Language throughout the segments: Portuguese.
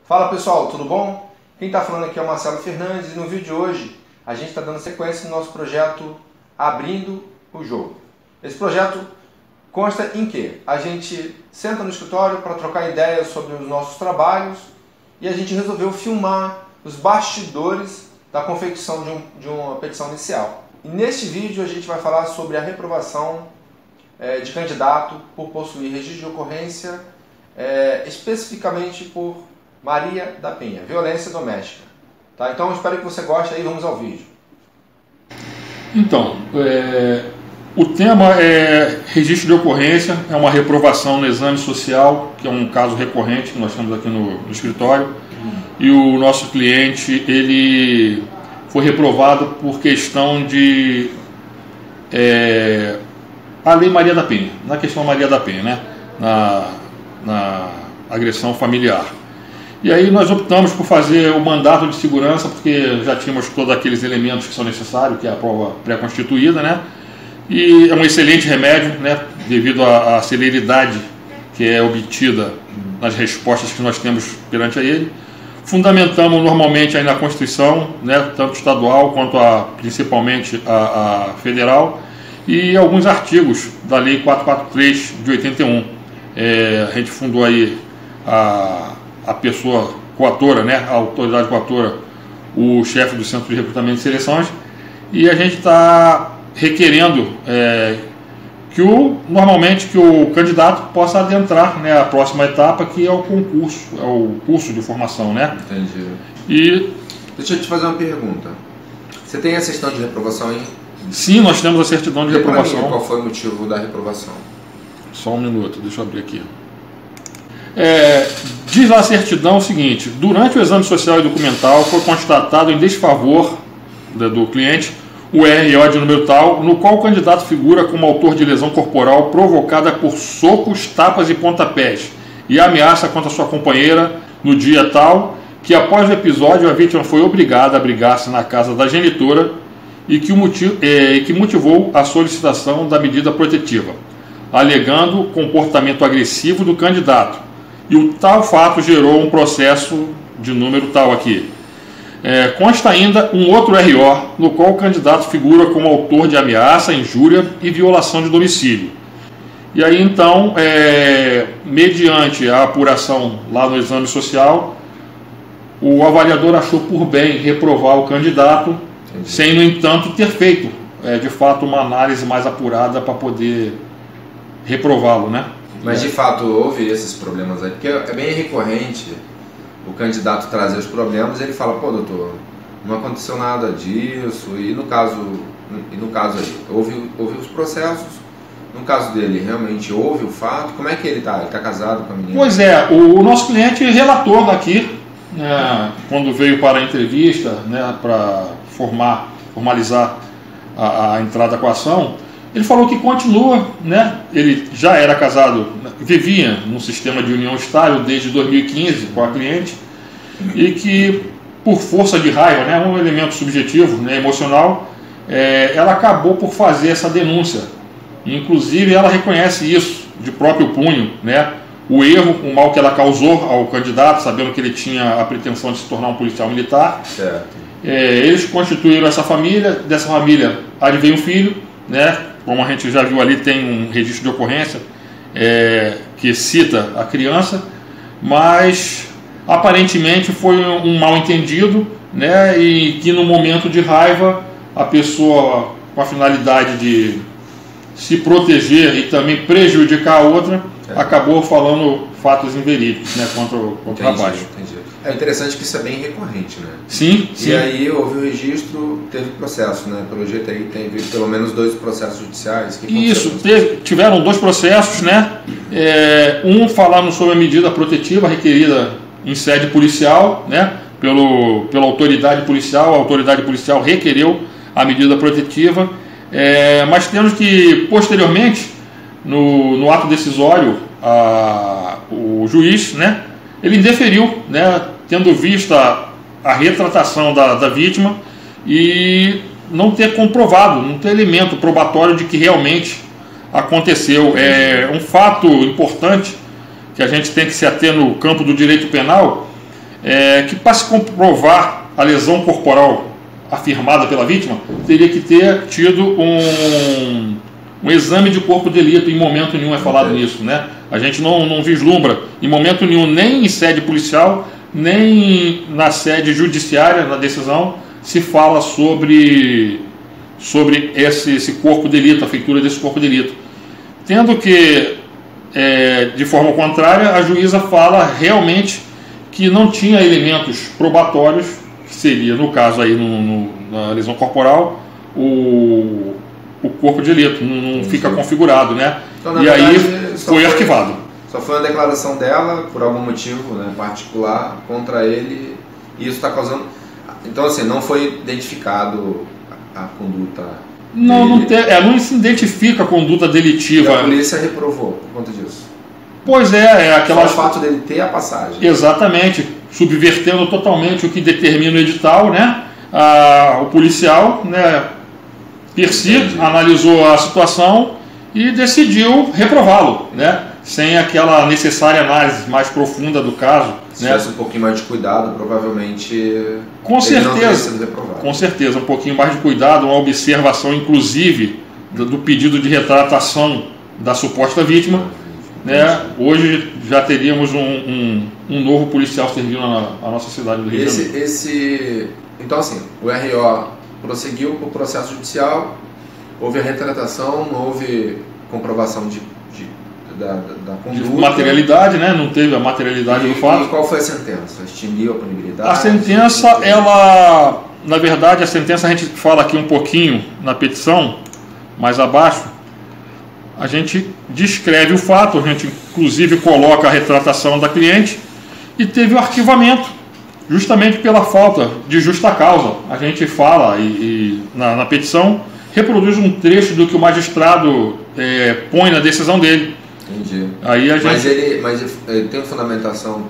Fala pessoal, tudo bom? Quem está falando aqui é o Marcelo Fernandes e no vídeo de hoje a gente está dando sequência no nosso projeto Abrindo o Jogo. Esse projeto consta em que a gente senta no escritório para trocar ideias sobre os nossos trabalhos e a gente resolveu filmar os bastidores da confecção de uma petição inicial. E neste vídeo a gente vai falar sobre a reprovação de candidato por possuir registro de ocorrência, especificamente por Maria da Penha, violência doméstica. Tá? Então eu espero que você goste, aí vamos ao vídeo. Então, o tema é registro de ocorrência, é uma reprovação no exame social, que é um caso recorrente que nós temos aqui no escritório, e o nosso cliente ele foi reprovado por questão de a Lei Maria da Penha, na questão Maria da Penha, né? na agressão familiar. E aí nós optamos por fazer o mandato de segurança, porque já tínhamos todos aqueles elementos que são necessários, que é a prova pré-constituída, né? E é um excelente remédio, né? Devido à celeridade que é obtida nas respostas que nós temos perante a ele. Fundamentamos normalmente aí na Constituição, né? Tanto estadual quanto principalmente a federal, e alguns artigos da Lei 443 de 81. A gente fundou aí a pessoa coautora, né, a autoridade coautora, o chefe do Centro de Recrutamento e Seleções, e a gente está requerendo normalmente que o candidato possa adentrar, né, a próxima etapa, que é o concurso, é o curso de formação, né? Entendi. E deixa eu te fazer uma pergunta. Você tem a certidão de reprovação aí? Sim, nós temos a certidão de reprovação. Qual foi o motivo da reprovação? Só um minuto, deixa eu abrir aqui. Diz a certidão o seguinte: durante o exame social e documental foi constatado em desfavor do cliente o RO de número tal, no qual o candidato figura como autor de lesão corporal provocada por socos, tapas e pontapés e ameaça contra sua companheira no dia tal, que após o episódio a vítima foi obrigada a abrigar-se na casa da genitora e que motivou a solicitação da medida protetiva, alegando comportamento agressivo do candidato. E o tal fato gerou um processo de número tal aqui. Consta ainda um outro RO, no qual o candidato figura como autor de ameaça, injúria e violação de domicílio. E aí então, mediante a apuração lá no exame social, o avaliador achou por bem reprovar o candidato, sem, no entanto, ter feito, de fato, uma análise mais apurada para poder reprová-lo, né? Mas de fato houve esses problemas aí, porque é bem recorrente o candidato trazer os problemas e ele fala, pô doutor, não aconteceu nada disso, e no caso aí, houve os processos, no caso dele realmente houve o fato, como é que ele está? Ele está casado com a menina? Pois é, o nosso cliente relatou aqui, quando veio para a entrevista, né, para formalizar a entrada com a ação, ele falou que continua, né? Ele já era casado, vivia num sistema de união estável desde 2015 com a cliente, e que por força de raiva, né, um elemento subjetivo, né, emocional, ela acabou por fazer essa denúncia. Inclusive ela reconhece isso de próprio punho, né? O erro, o mal que ela causou ao candidato, sabendo que ele tinha a pretensão de se tornar um policial militar. Certo. Eles constituíram essa família, dessa família advém um filho, né? Como a gente já viu ali, tem um registro de ocorrência que cita a criança, mas aparentemente foi um mal entendido, né? E que no momento de raiva a pessoa, com a finalidade de se proteger e também prejudicar a outra, acabou falando fatos inverídicos, né, contra o rapaz. Entendi. É interessante que isso é bem recorrente, né? Sim, sim. E aí houve o registro, teve processo, né? Pelo jeito aí teve pelo menos 2 processos judiciais. Isso, tiveram 2 processos, né? Um falando sobre a medida protetiva requerida em sede policial, né? Pela autoridade policial, a autoridade policial requereu a medida protetiva, mas temos que, posteriormente, no ato decisório, o juiz, né? Ele indeferiu, né? Tendo vista a retratação da vítima e não ter comprovado, não ter elemento probatório de que realmente aconteceu. É um fato importante que a gente tem que se ater no campo do direito penal, que para se comprovar a lesão corporal afirmada pela vítima, teria que ter tido um exame de corpo de delito. Em momento nenhum é falado nisso, né? A gente não vislumbra em momento nenhum, nem em sede policial, nem na sede judiciária, na decisão, se fala sobre esse corpo de delito, a feitura desse corpo de delito. Tendo que, de forma contrária, a juíza fala realmente que não tinha elementos probatórios, que seria, no caso aí, na lesão corporal, o corpo de delito, não fica configurado, né? Então, e verdade, aí foi arquivado. Só foi uma declaração dela, por algum motivo, né, particular, contra ele, e isso está causando... Então, assim, não foi identificado a conduta não se identifica a conduta delitiva. E a polícia reprovou por conta disso. Pois é aquela... Só o fato dele ter a passagem. Exatamente, subvertendo totalmente o que determina o edital, né? O policial, né, per si, analisou a situação e decidiu reprová-lo, né? Sem aquela necessária análise mais profunda do caso. Se tivesse um pouquinho mais de cuidado, provavelmente com certeza, ele não teria sido reprovado. Com certeza, um pouquinho mais de cuidado, uma observação inclusive do pedido de retratação da suposta vítima, né? Hoje já teríamos um novo policial servindo a nossa cidade do Rio de Janeiro. Então, assim, o RO prosseguiu com o processo judicial, houve a retratação, não houve comprovação da conduta. De materialidade, né? Não teve a materialidade do fato. E qual foi a sentença? Extinguiu a punibilidade? A sentença, ela... Na verdade, a sentença a gente fala aqui um pouquinho na petição, mais abaixo. A gente descreve o fato, a gente inclusive coloca a retratação da cliente e teve o arquivamento, justamente pela falta de justa causa. A gente fala na petição, reproduz um trecho do que o magistrado põe na decisão dele. Entendi. Aí a gente... mas ele tem fundamentação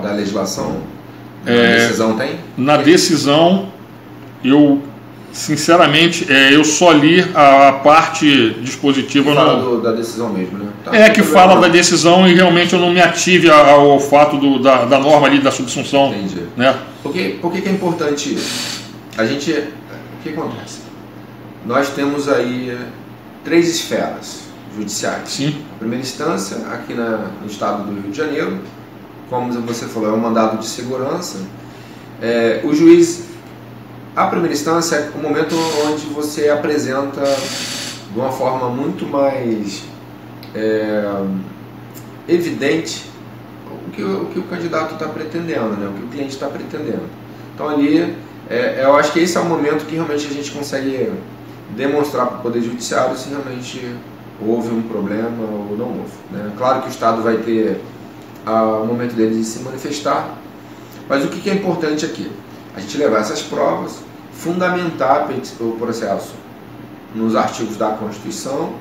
da legislação? Na decisão tem? Na decisão, eu sinceramente, eu só li a parte dispositiva. Que fala da decisão mesmo, né? Que fala da decisão e realmente eu não me ative ao fato da norma ali da subsunção. Entendi. Né? Por que é importante isso? O que acontece? Nós temos aí 3 esferas judiciais. Sim. A primeira instância, aqui no estado do Rio de Janeiro, como você falou, é um mandado de segurança. O juiz, a primeira instância, é o momento onde você apresenta de uma forma muito mais evidente o que o candidato está pretendendo, né? O que o cliente está pretendendo. Então ali, eu acho que esse é o momento que realmente a gente consegue demonstrar para o Poder Judiciário se realmente houve um problema ou não houve, né? Claro que o Estado vai ter o momento dele de se manifestar, mas o que é importante aqui? A gente levar essas provas, fundamentar o processo nos artigos da Constituição,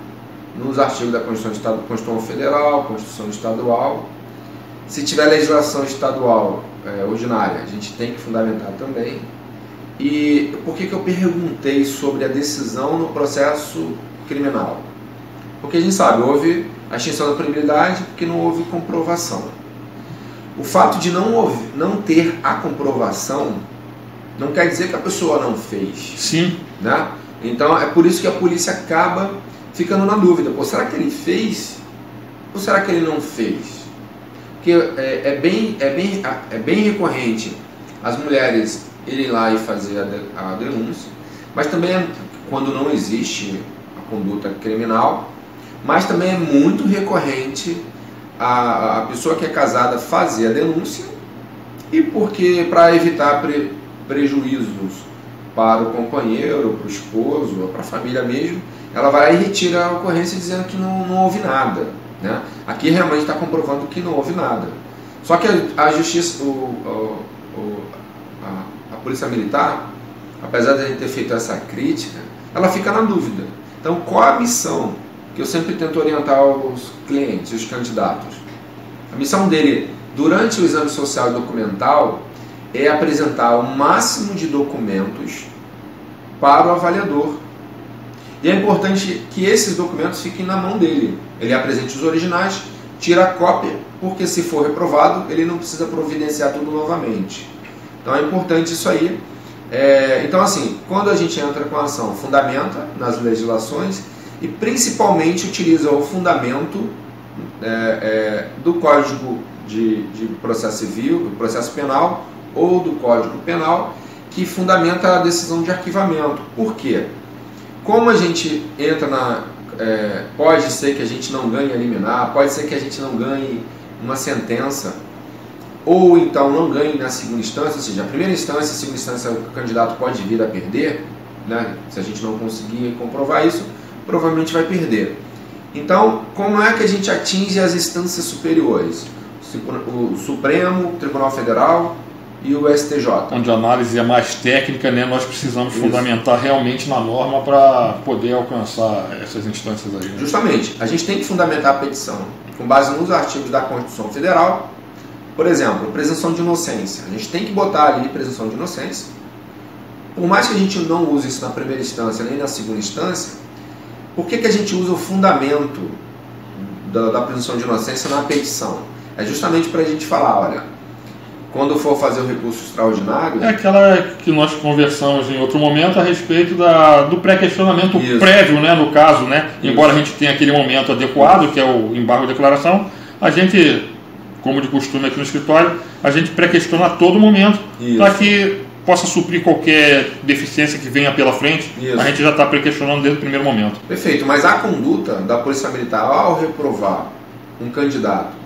nos artigos da Constituição Federal, Constituição Estadual. Se tiver legislação estadual ordinária, a gente tem que fundamentar também. E por que eu perguntei sobre a decisão no processo criminal? Porque a gente sabe, houve a extinção da punibilidade porque não houve comprovação. O fato de não ter a comprovação não quer dizer que a pessoa não fez. Sim. Né? Então é por isso que a polícia acaba ficando na dúvida. Pô, será que ele fez ou será que ele não fez? Porque é bem recorrente as mulheres irem lá e fazer a denúncia, mas também quando não existe a conduta criminal, mas também é muito recorrente a pessoa que é casada fazer a denúncia e porque para evitar prejuízos para o companheiro, para o esposo, ou para a família mesmo, ela vai lá e retira a ocorrência dizendo que não houve nada, né? Aqui realmente está comprovando que não houve nada. Só que a justiça, a polícia militar, apesar de a gente ter feito essa crítica, ela fica na dúvida. Então, qual a missão que eu sempre tento orientar os clientes, os candidatos? A missão dele, durante o exame social e documental, é apresentar o máximo de documentos para o avaliador. E é importante que esses documentos fiquem na mão dele. Ele apresente os originais, tira a cópia, porque se for reprovado, ele não precisa providenciar tudo novamente. Então é importante isso aí. Então assim, quando a gente entra com a ação, fundamenta nas legislações e principalmente utiliza o fundamento do Código de Processo Civil, do Processo Penal ou do Código Penal, que fundamenta a decisão de arquivamento. Por quê? Como a gente entra pode ser que a gente não ganhe a liminar, pode ser que a gente não ganhe uma sentença, ou então não ganhe na segunda instância, ou seja, a primeira instância e a segunda instância o candidato pode vir a perder, né? Se a gente não conseguir comprovar isso, provavelmente vai perder. Então, como é que a gente atinge as instâncias superiores? O Supremo, o Tribunal Federal e o STJ. Onde a análise é mais técnica, né? Nós precisamos fundamentar realmente na norma para poder alcançar essas instâncias aí. Né? Justamente, a gente tem que fundamentar a petição com base nos artigos da Constituição Federal. Por exemplo, presunção de inocência. A gente tem que botar ali presunção de inocência. Por mais que a gente não use isso na primeira instância nem na segunda instância, por que a gente usa o fundamento da presunção de inocência na petição? É justamente para a gente falar, olha, quando for fazer o recurso extraordinário... É aquela que nós conversamos em outro momento a respeito do pré-questionamento prévio, né, no caso, né? Embora a gente tenha aquele momento adequado, que é o embargo de declaração, a gente, como de costume aqui no escritório, a gente pré-questiona a todo momento para que possa suprir qualquer deficiência que venha pela frente. A gente já está pré-questionando desde o primeiro momento. Perfeito, mas a conduta da Polícia Militar ao reprovar um candidato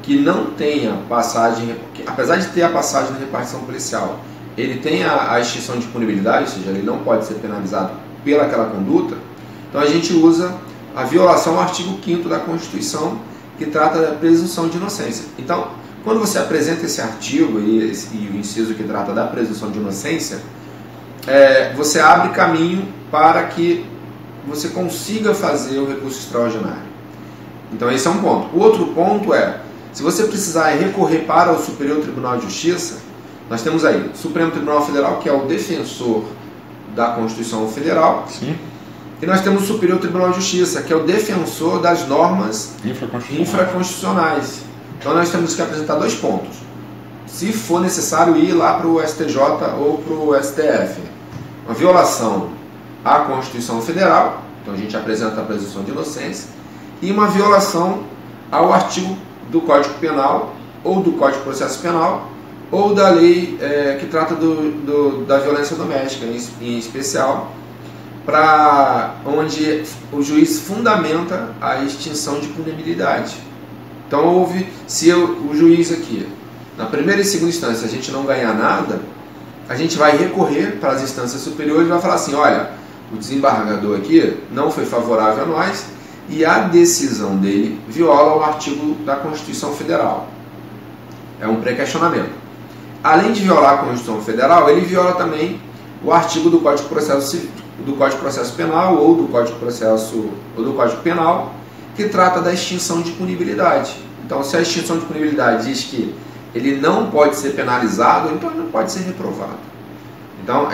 que não tenha passagem, apesar de ter a passagem na repartição policial, ele tem a extinção de punibilidade, ou seja, ele não pode ser penalizado pelaquela conduta, então a gente usa a violação ao artigo 5º da Constituição, que trata da presunção de inocência. Então, quando você apresenta esse artigo e o inciso que trata da presunção de inocência, você abre caminho para que você consiga fazer o recurso extraordinário. Então esse é um ponto. O outro ponto se você precisar recorrer para o Superior Tribunal de Justiça, nós temos aí o Supremo Tribunal Federal, que é o defensor da Constituição Federal. Sim. E nós temos o Superior Tribunal de Justiça, que é o defensor das normas infraconstitucionais. Então nós temos que apresentar 2 pontos. Se for necessário ir lá para o STJ ou para o STF. Uma violação à Constituição Federal, então a gente apresenta a presunção de inocência, e uma violação ao artigo do Código Penal, ou do Código de Processo Penal, ou da lei que trata da violência doméstica, em especial, onde o juiz fundamenta a extinção de punibilidade. Então, se o juiz aqui, na primeira e segunda instância, a gente não ganhar nada, a gente vai recorrer para as instâncias superiores e vai falar assim, olha, o desembargador aqui não foi favorável a nós e a decisão dele viola o artigo da Constituição Federal. É um pré-questionamento. Além de violar a Constituição Federal, ele viola também o artigo do Código de Processo Penal ou do Código Penal, que trata da extinção de punibilidade. Então, se a extinção de punibilidade diz que ele não pode ser penalizado, então ele não pode ser reprovado. Então,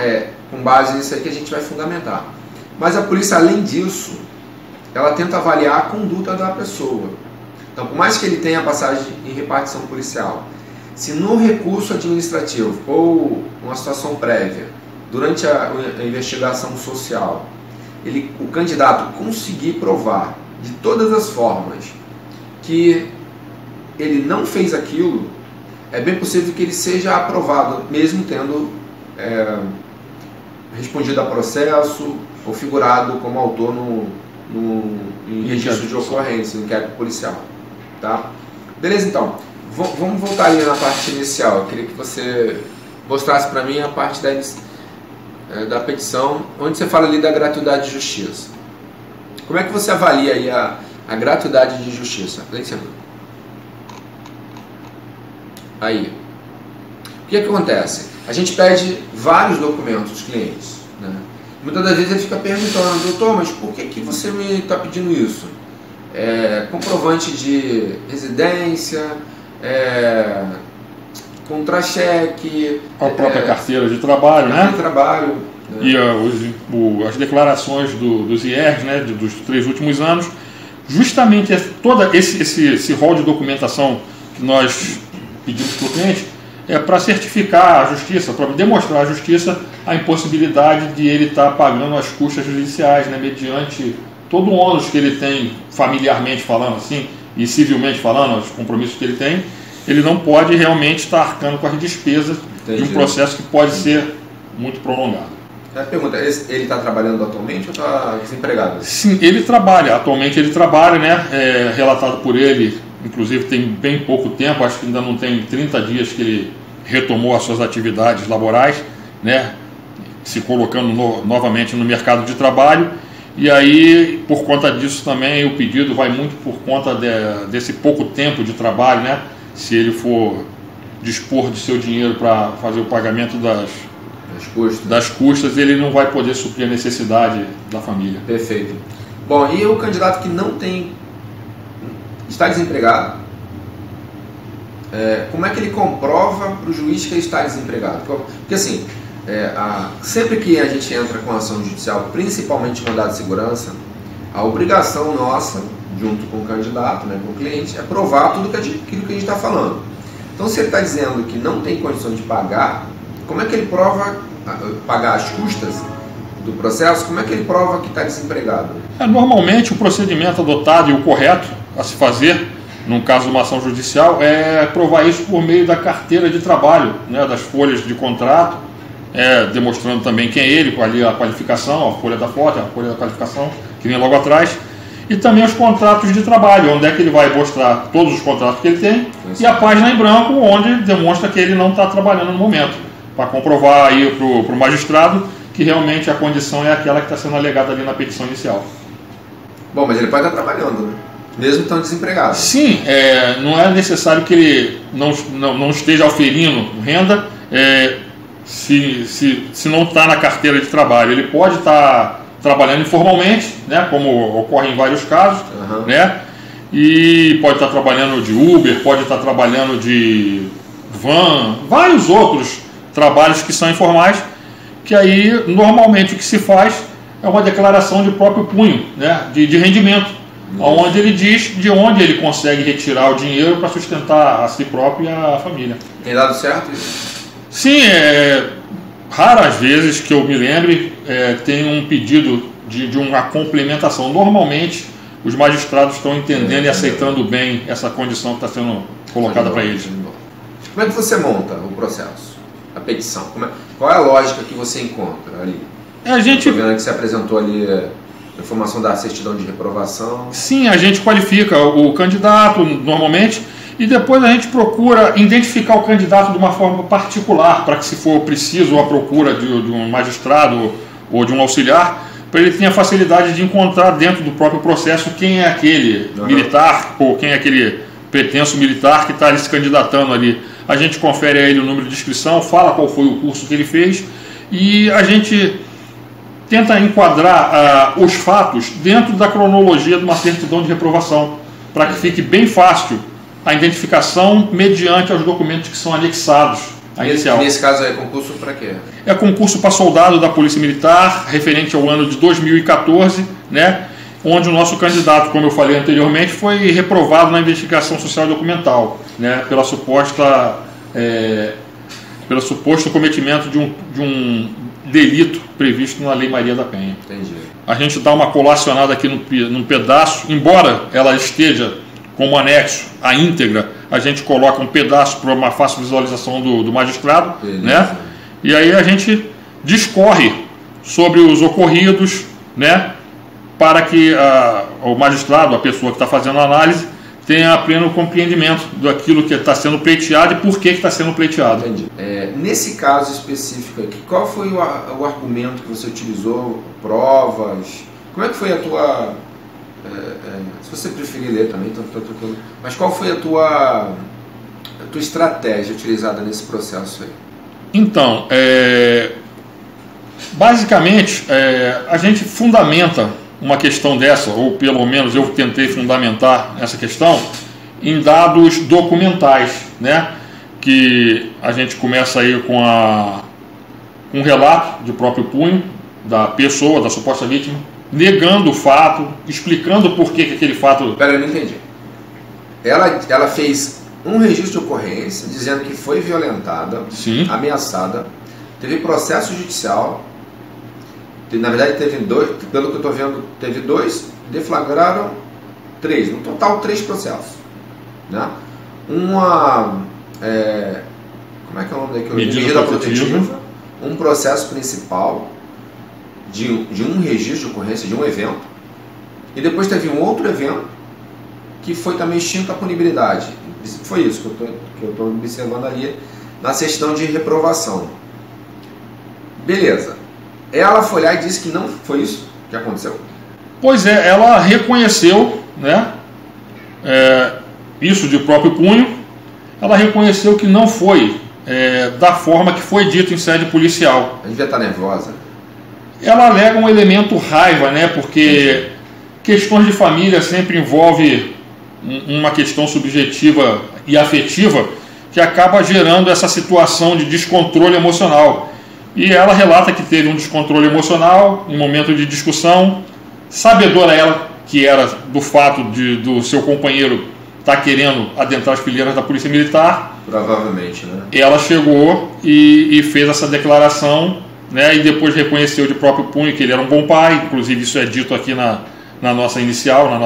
com base nisso aí que a gente vai fundamentar. Mas a polícia, além disso, ela tenta avaliar a conduta da pessoa. Então, por mais que ele tenha passagem em repartição policial, se no recurso administrativo ou uma situação prévia, durante a investigação social, o candidato conseguir provar de todas as formas que ele não fez aquilo, é bem possível que ele seja aprovado, mesmo tendo respondido a processo ou figurado como autor em registro de ocorrência, no inquérito policial. Tá? Beleza, então. Vamos voltar ali na parte inicial. Eu queria que você mostrasse para mim a parte da petição, onde você fala ali da gratuidade de justiça. Como é que você avalia aí a gratuidade de justiça? Aí. O que acontece? A gente pede vários documentos dos clientes. Né? Muitas das vezes ele fica perguntando, doutor, mas por que você me está pedindo isso? Comprovante de residência, contra-cheque, a própria carteira de trabalho, né? Trabalho, né? E as declarações dos IRs, né, dos 3 últimos anos, justamente todo esse rol de documentação que nós pedimos para o cliente é para certificar a justiça, para demonstrar à justiça a impossibilidade de ele estar pagando as custas judiciais, né, mediante todo o ônus que ele tem, familiarmente falando assim, e civilmente falando, os compromissos que ele tem, ele não pode realmente estar arcando com as despesas de um processo que pode ser muito prolongado. A pergunta, ele está trabalhando atualmente ou está desempregado? Sim, ele trabalha, atualmente ele trabalha, né, relatado por ele, inclusive tem bem pouco tempo, acho que ainda não tem 30 dias que ele retomou as suas atividades laborais, né, se colocando novamente no mercado de trabalho, e aí por conta disso também o pedido vai muito por conta desse pouco tempo de trabalho, né, se ele for dispor de seu dinheiro para fazer o pagamento das custas, ele não vai poder suprir a necessidade da família. Perfeito. Bom, e o candidato que está desempregado, como é que ele comprova para o juiz que ele está desempregado? Porque assim, sempre que a gente entra com ação judicial, principalmente mandado de segurança, a obrigação nossa, junto com o candidato, né, com o cliente, é provar tudo aquilo que a gente está falando. Então, se ele está dizendo que não tem condições de pagar, como é que ele prova pagar as custas do processo? Como é que ele prova que está desempregado? Normalmente, o procedimento adotado e o correto a se fazer, num caso de uma ação judicial, é provar isso por meio da carteira de trabalho, né, das folhas de contrato, demonstrando também quem é ele, ali a qualificação, a folha da foto, a folha da qualificação, que vem logo atrás, e também os contratos de trabalho, onde é que ele vai mostrar todos os contratos que ele tem, e a página em branco, onde demonstra que ele não está trabalhando no momento, para comprovar aí para o magistrado que realmente a condição é aquela que está sendo alegada ali na petição inicial. Bom, mas ele pode estar trabalhando, né? Mesmo estando desempregado. Sim, não é necessário que ele não esteja oferindo renda, se não está na carteira de trabalho. Ele pode estar trabalhando informalmente, né, como ocorre em vários casos, né, e pode estar trabalhando de Uber, pode estar trabalhando de van, vários outros trabalhos que são informais, que aí normalmente o que se faz é uma declaração de próprio punho, né, de rendimento, onde ele diz de onde ele consegue retirar o dinheiro para sustentar a si próprio e a família. Tem dado certo isso? Sim, raras vezes que eu me lembre tem um pedido de uma complementação. Normalmente os magistrados estão entendendo e aceitando bem essa condição que está sendo colocada para eles. Como é que você monta o processo, a petição? Qual é a lógica que você encontra ali? Estou vendo que você apresentou ali a informação da certidão de reprovação. Sim, a gente qualifica o candidato normalmente e depois a gente procura identificar o candidato de uma forma particular, para que, se for preciso, a procura de um magistrado ou de um auxiliar, para ele ter a facilidade de encontrar dentro do próprio processo quem é aquele militar ou quem é aquele pretenso militar que está ali se candidatando ali. A gente confere a ele o número de inscrição, fala qual foi o curso que ele fez e a gente tenta enquadrar os fatos dentro da cronologia de uma certidão de reprovação, para que fique bem fácil a identificação mediante os documentos que são anexados à inicial. Nesse caso é concurso para quê? É concurso para soldado da Polícia Militar, referente ao ano de 2014, né, onde o nosso candidato, como eu falei anteriormente, foi reprovado na investigação social e documental, né, pelo suposto cometimento de um delito previsto na Lei Maria da Penha. Entendi. A gente dá uma colacionada aqui num pedaço, embora ela esteja como anexo à íntegra, a gente coloca um pedaço para uma fácil visualização do magistrado, né? E aí a gente discorre sobre os ocorridos, né? Para que o magistrado, a pessoa que está fazendo a análise, tenha pleno compreendimento daquilo que está sendo pleiteado e por que está sendo pleiteado. Entendi. Nesse caso específico aqui, qual foi o argumento que você utilizou? Provas? Como é que foi a tua... se você preferir ler também, mas qual foi a tua estratégia utilizada nesse processo aí? Então, basicamente, a gente fundamenta uma questão dessa, ou pelo menos eu tentei fundamentar essa questão, em dados documentais, né? Que a gente começa aí com um relato de próprio punho da pessoa, da suposta vítima, negando o fato, explicando por que aquele fato... Pera, eu não entendi. Ela fez um registro de ocorrência dizendo que foi violentada, Sim. ameaçada, teve processo judicial, na verdade teve 2, pelo que eu estou vendo, teve 2, deflagraram 3, no total 3 processos, né? Uma, como é que é o nome daquilo? Medida protetiva, um processo principal de um registro de ocorrência, de um evento, e depois teve um outro evento que foi também extinto a punibilidade. Foi isso que eu estou observando ali na certidão de reprovação. Beleza. Ela foi lá e disse que não foi isso que aconteceu. Pois é, ela reconheceu, né, isso de próprio punho. Ela reconheceu que não foi da forma que foi dito em sede policial. A gente já está nervosa. Ela alega um elemento raiva, né, porque questões de família sempre envolve uma questão subjetiva e afetiva que acaba gerando essa situação de descontrole emocional. E ela relata que teve um descontrole emocional em momento de discussão, sabedora ela que era do fato do seu companheiro estar querendo adentrar as fileiras da Polícia Militar. Provavelmente, né? Ela chegou e fez essa declaração, né, e depois reconheceu de próprio punho que ele era um bom pai. Inclusive isso é dito aqui na nossa inicial, no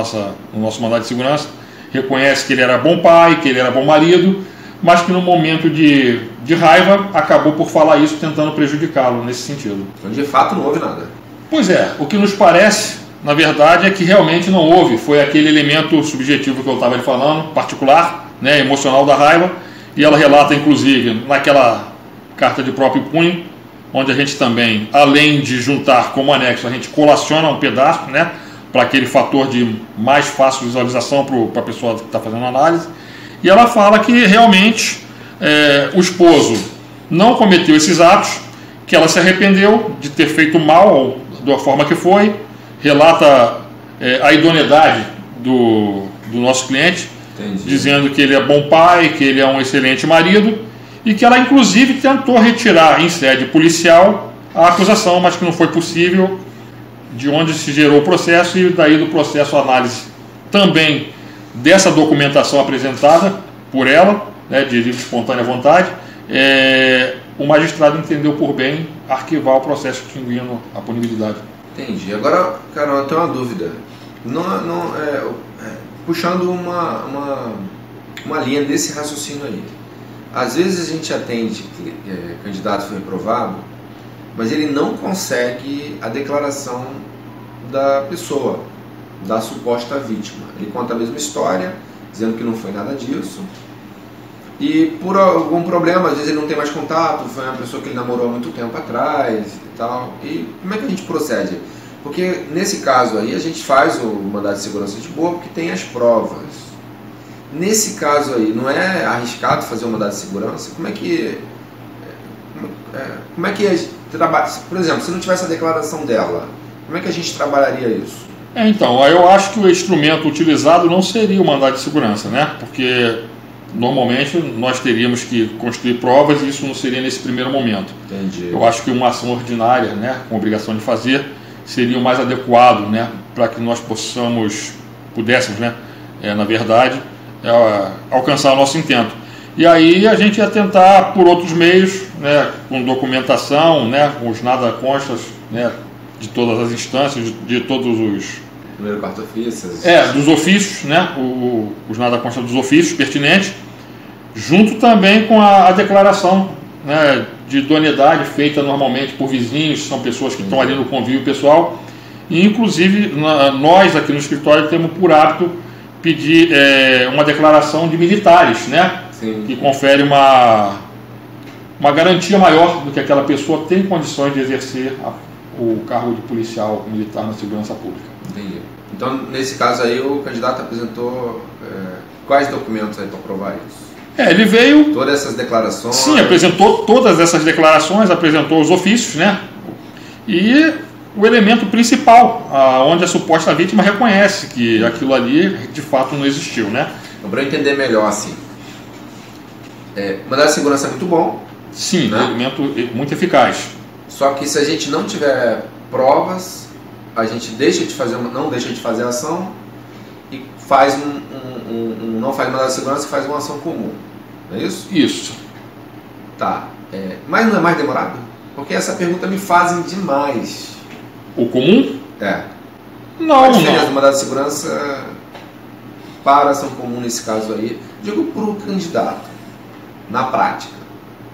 nosso mandado de segurança. Reconhece que ele era bom pai, que ele era bom marido, mas que no momento de raiva acabou por falar isso, tentando prejudicá-lo nesse sentido. Então, de fato, não houve nada. Pois é, o que nos parece, na verdade, é que realmente não houve. Foi aquele elemento subjetivo que eu estava falando, particular, né, emocional da raiva, e ela relata, inclusive, naquela carta de próprio punho, onde a gente também, além de juntar como anexo, a gente colaciona um pedaço, né, para aquele fator de mais fácil visualização para a pessoa que está fazendo a análise. E ela fala que realmente o esposo não cometeu esses atos, que ela se arrependeu de ter feito mal da forma que foi, relata a idoneidade do nosso cliente. Entendi. Dizendo que ele é bom pai, que ele é um excelente marido, e que ela inclusive tentou retirar em sede policial a acusação, mas que não foi possível, de onde se gerou o processo, e daí do processo a análise também dessa documentação apresentada por ela, né, de livre espontânea vontade, o magistrado entendeu por bem arquivar o processo extinguindo a punibilidade. Entendi. Agora, cara, eu tenho uma dúvida. Puxando uma linha desse raciocínio aí. Às vezes a gente atende candidato foi reprovado, mas ele não consegue a declaração da pessoa, da suposta vítima. Ele conta a mesma história, dizendo que não foi nada disso, e por algum problema, às vezes ele não tem mais contato, foi uma pessoa que ele namorou há muito tempo atrás e tal. E como é que a gente procede? Porque nesse caso aí a gente faz o mandado de segurança de boa porque tem as provas. Nesse caso aí, não é arriscado fazer o mandado de segurança? Como é que trabalha? Por exemplo, se não tivesse a declaração dela, como é que a gente trabalharia isso? Então, eu acho que o instrumento utilizado não seria o mandado de segurança, né? Porque normalmente nós teríamos que construir provas e isso não seria nesse primeiro momento. Entendi. Eu acho que uma ação ordinária, né, com obrigação de fazer, seria o mais adequado, né, para que nós pudéssemos, né, na verdade, alcançar o nosso intento. E aí a gente ia tentar por outros meios, né, com documentação, né, com os nada constas, né, de todas as instâncias, de todos os... Primeiro, quarto ofícios. Dos ofícios, né, os nada constas dos ofícios pertinentes, junto também com a declaração, né, de idoneidade feita normalmente por vizinhos, são pessoas que estão ali no convívio pessoal, e inclusive nós aqui no escritório temos por hábito pedir uma declaração de militares, né? Sim. Que confere uma garantia maior do que aquela pessoa tem condições de exercer o cargo de policial militar na segurança pública. Entendi. Então, nesse caso aí, o candidato apresentou quais documentos aí para provar isso? Ele veio... Todas essas declarações? Sim, apresentou todas essas declarações, apresentou os ofícios, né? E o elemento principal, onde a suposta vítima reconhece que aquilo ali de fato não existiu, né? Então, para eu entender melhor, assim, mandado de segurança é muito bom. Sim, né? Um elemento muito eficaz. Só que se a gente não tiver provas, a gente não deixa de fazer a ação e faz não faz mandado de segurança e faz uma ação comum. Não é isso? Isso. Tá. Mas não é mais demorado? Porque essa pergunta me fazem demais. O comum? Não. Qual a diferença do mandado de segurança para a ação comum nesse caso aí? Digo para o candidato, na prática.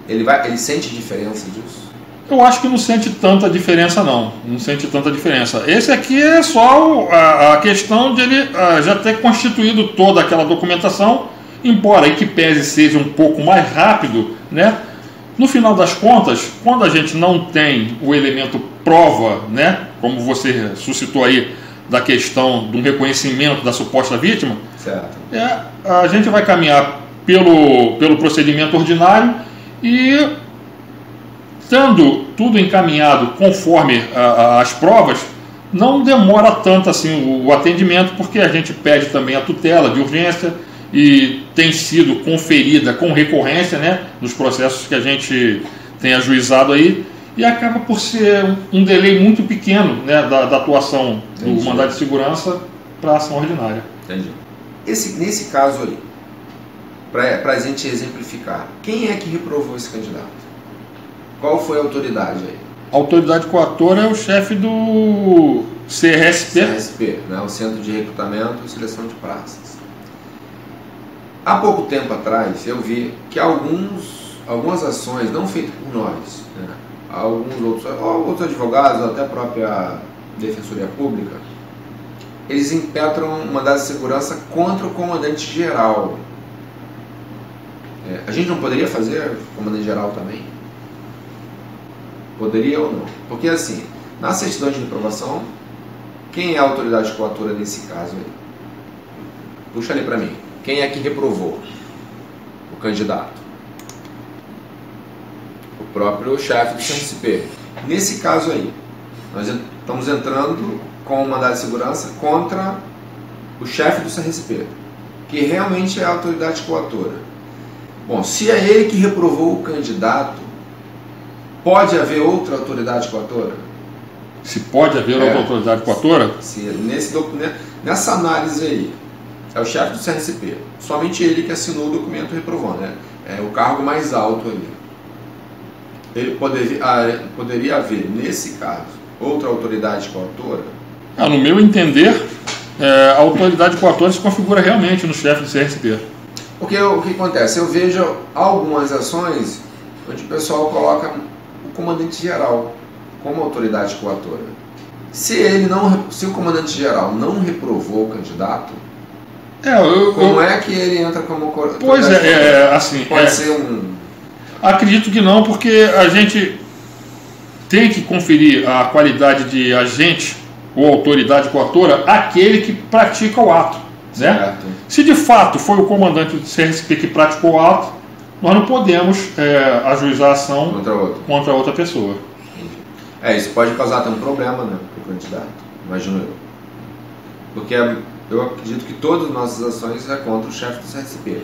Ele sente diferença disso? Eu acho que não sente tanta diferença, não. Não sente tanta diferença. Esse aqui é só a questão de ele já ter constituído toda aquela documentação, embora em que pese seja um pouco mais rápido, né? No final das contas, quando a gente não tem o elemento prova, né? Como você suscitou aí da questão de um reconhecimento da suposta vítima, certo. A gente vai caminhar pelo procedimento ordinário e, tendo tudo encaminhado conforme as provas, não demora tanto assim o atendimento, porque a gente pede também a tutela de urgência e tem sido conferida com recorrência, né, nos processos que a gente tem ajuizado aí, e acaba por ser um delay muito pequeno, né, da atuação do mandado de segurança para a ação ordinária. Entendi. Nesse caso aí, para a gente exemplificar, quem é que reprovou esse candidato? Qual foi a autoridade aí? A autoridade coatora é o chefe do CRSP, né, o Centro de Recrutamento e Seleção de Praças. Há pouco tempo atrás eu vi que algumas ações, não feitas por nós, né, alguns outros advogados, até a própria Defensoria Pública, eles impetram um mandado de segurança contra o comandante-geral. A gente não poderia fazer comandante-geral também? Poderia ou não? Porque assim, na certidão de reprovação, quem é a autoridade coatora nesse caso aí? Puxa ali para mim. Quem é que reprovou o candidato? O próprio chefe do CRSP. Nesse caso aí, nós estamos entrando com o mandado de segurança contra o chefe do CRSP, que realmente é a autoridade coatora. Bom, se é ele que reprovou o candidato, pode haver outra autoridade coatora? Se pode haver outra autoridade coatora? Nessa análise aí, é o chefe do CRSP, somente ele que assinou o documento reprovando, né? É o cargo mais alto ali. Ele poderia haver, nesse caso, outra autoridade coatora? No meu entender, a autoridade coatora se configura realmente no chefe do CRSP. Porque o que acontece? Eu vejo algumas ações onde o pessoal coloca o comandante-geral como autoridade coatora. Se o comandante-geral não reprovou o candidato, como é que ele entra como autoridade coatora? Assim... Pode ser um... Acredito que não, porque a gente tem que conferir a qualidade de agente ou autoridade coatora àquele que pratica o ato. Né? Se de fato foi o comandante do CRSP que praticou o ato, nós não podemos ajuizar a ação contra outra pessoa. Isso pode causar até um problema, né, para o candidato, imagino eu. Porque eu acredito que todas as nossas ações é contra o chefe do CRSP.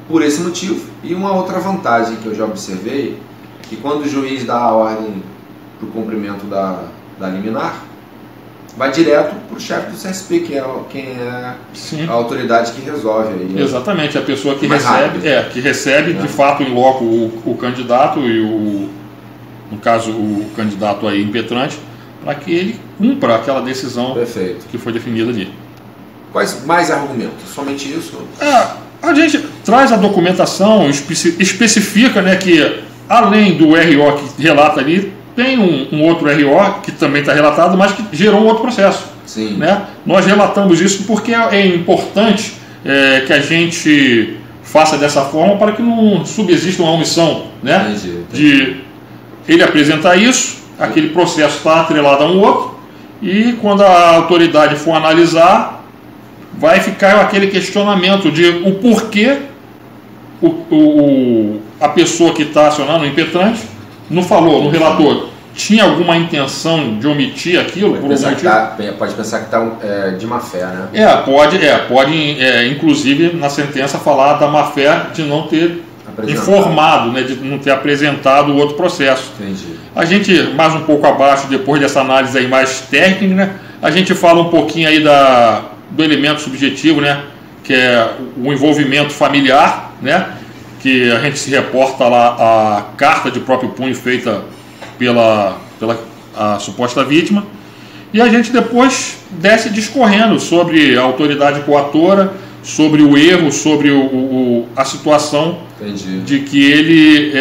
Por esse motivo. E uma outra vantagem que eu já observei, que quando o juiz dá a ordem para o cumprimento da liminar, vai direto para o chefe do CRSP, que é quem é a autoridade que resolve. Aí, exatamente, a pessoa que recebe de fato em loco o candidato e no caso o candidato aí impetrante, para que ele cumpra aquela decisão que foi definida ali. Quais mais argumentos? Somente isso? A gente traz a documentação, especifica, né, que além do RO que relata ali, tem um outro RO que também está relatado, mas que gerou um outro processo. Sim. Né? Nós relatamos isso porque é importante que a gente faça dessa forma para que não subsista uma omissão, né? Entendi. De ele apresentar isso, aquele processo está atrelado a um outro, e quando a autoridade for analisar, vai ficar aquele questionamento de o porquê a pessoa que está acionando, o impetrante, não falou, no relator, tinha alguma intenção de omitir aquilo? Pode pensar que está de má fé, né? Pode inclusive na sentença falar da má fé de não ter informado, né, de não ter apresentado o outro processo. Entendi. A gente, mais um pouco abaixo, depois dessa análise aí mais técnica, né, a gente fala um pouquinho aí do elemento subjetivo, né, que é o envolvimento familiar, né? Que a gente se reporta lá a carta de próprio punho feita pela a suposta vítima, e a gente depois desce discorrendo sobre a autoridade coatora, sobre o erro, sobre a situação. Entendi. De que ele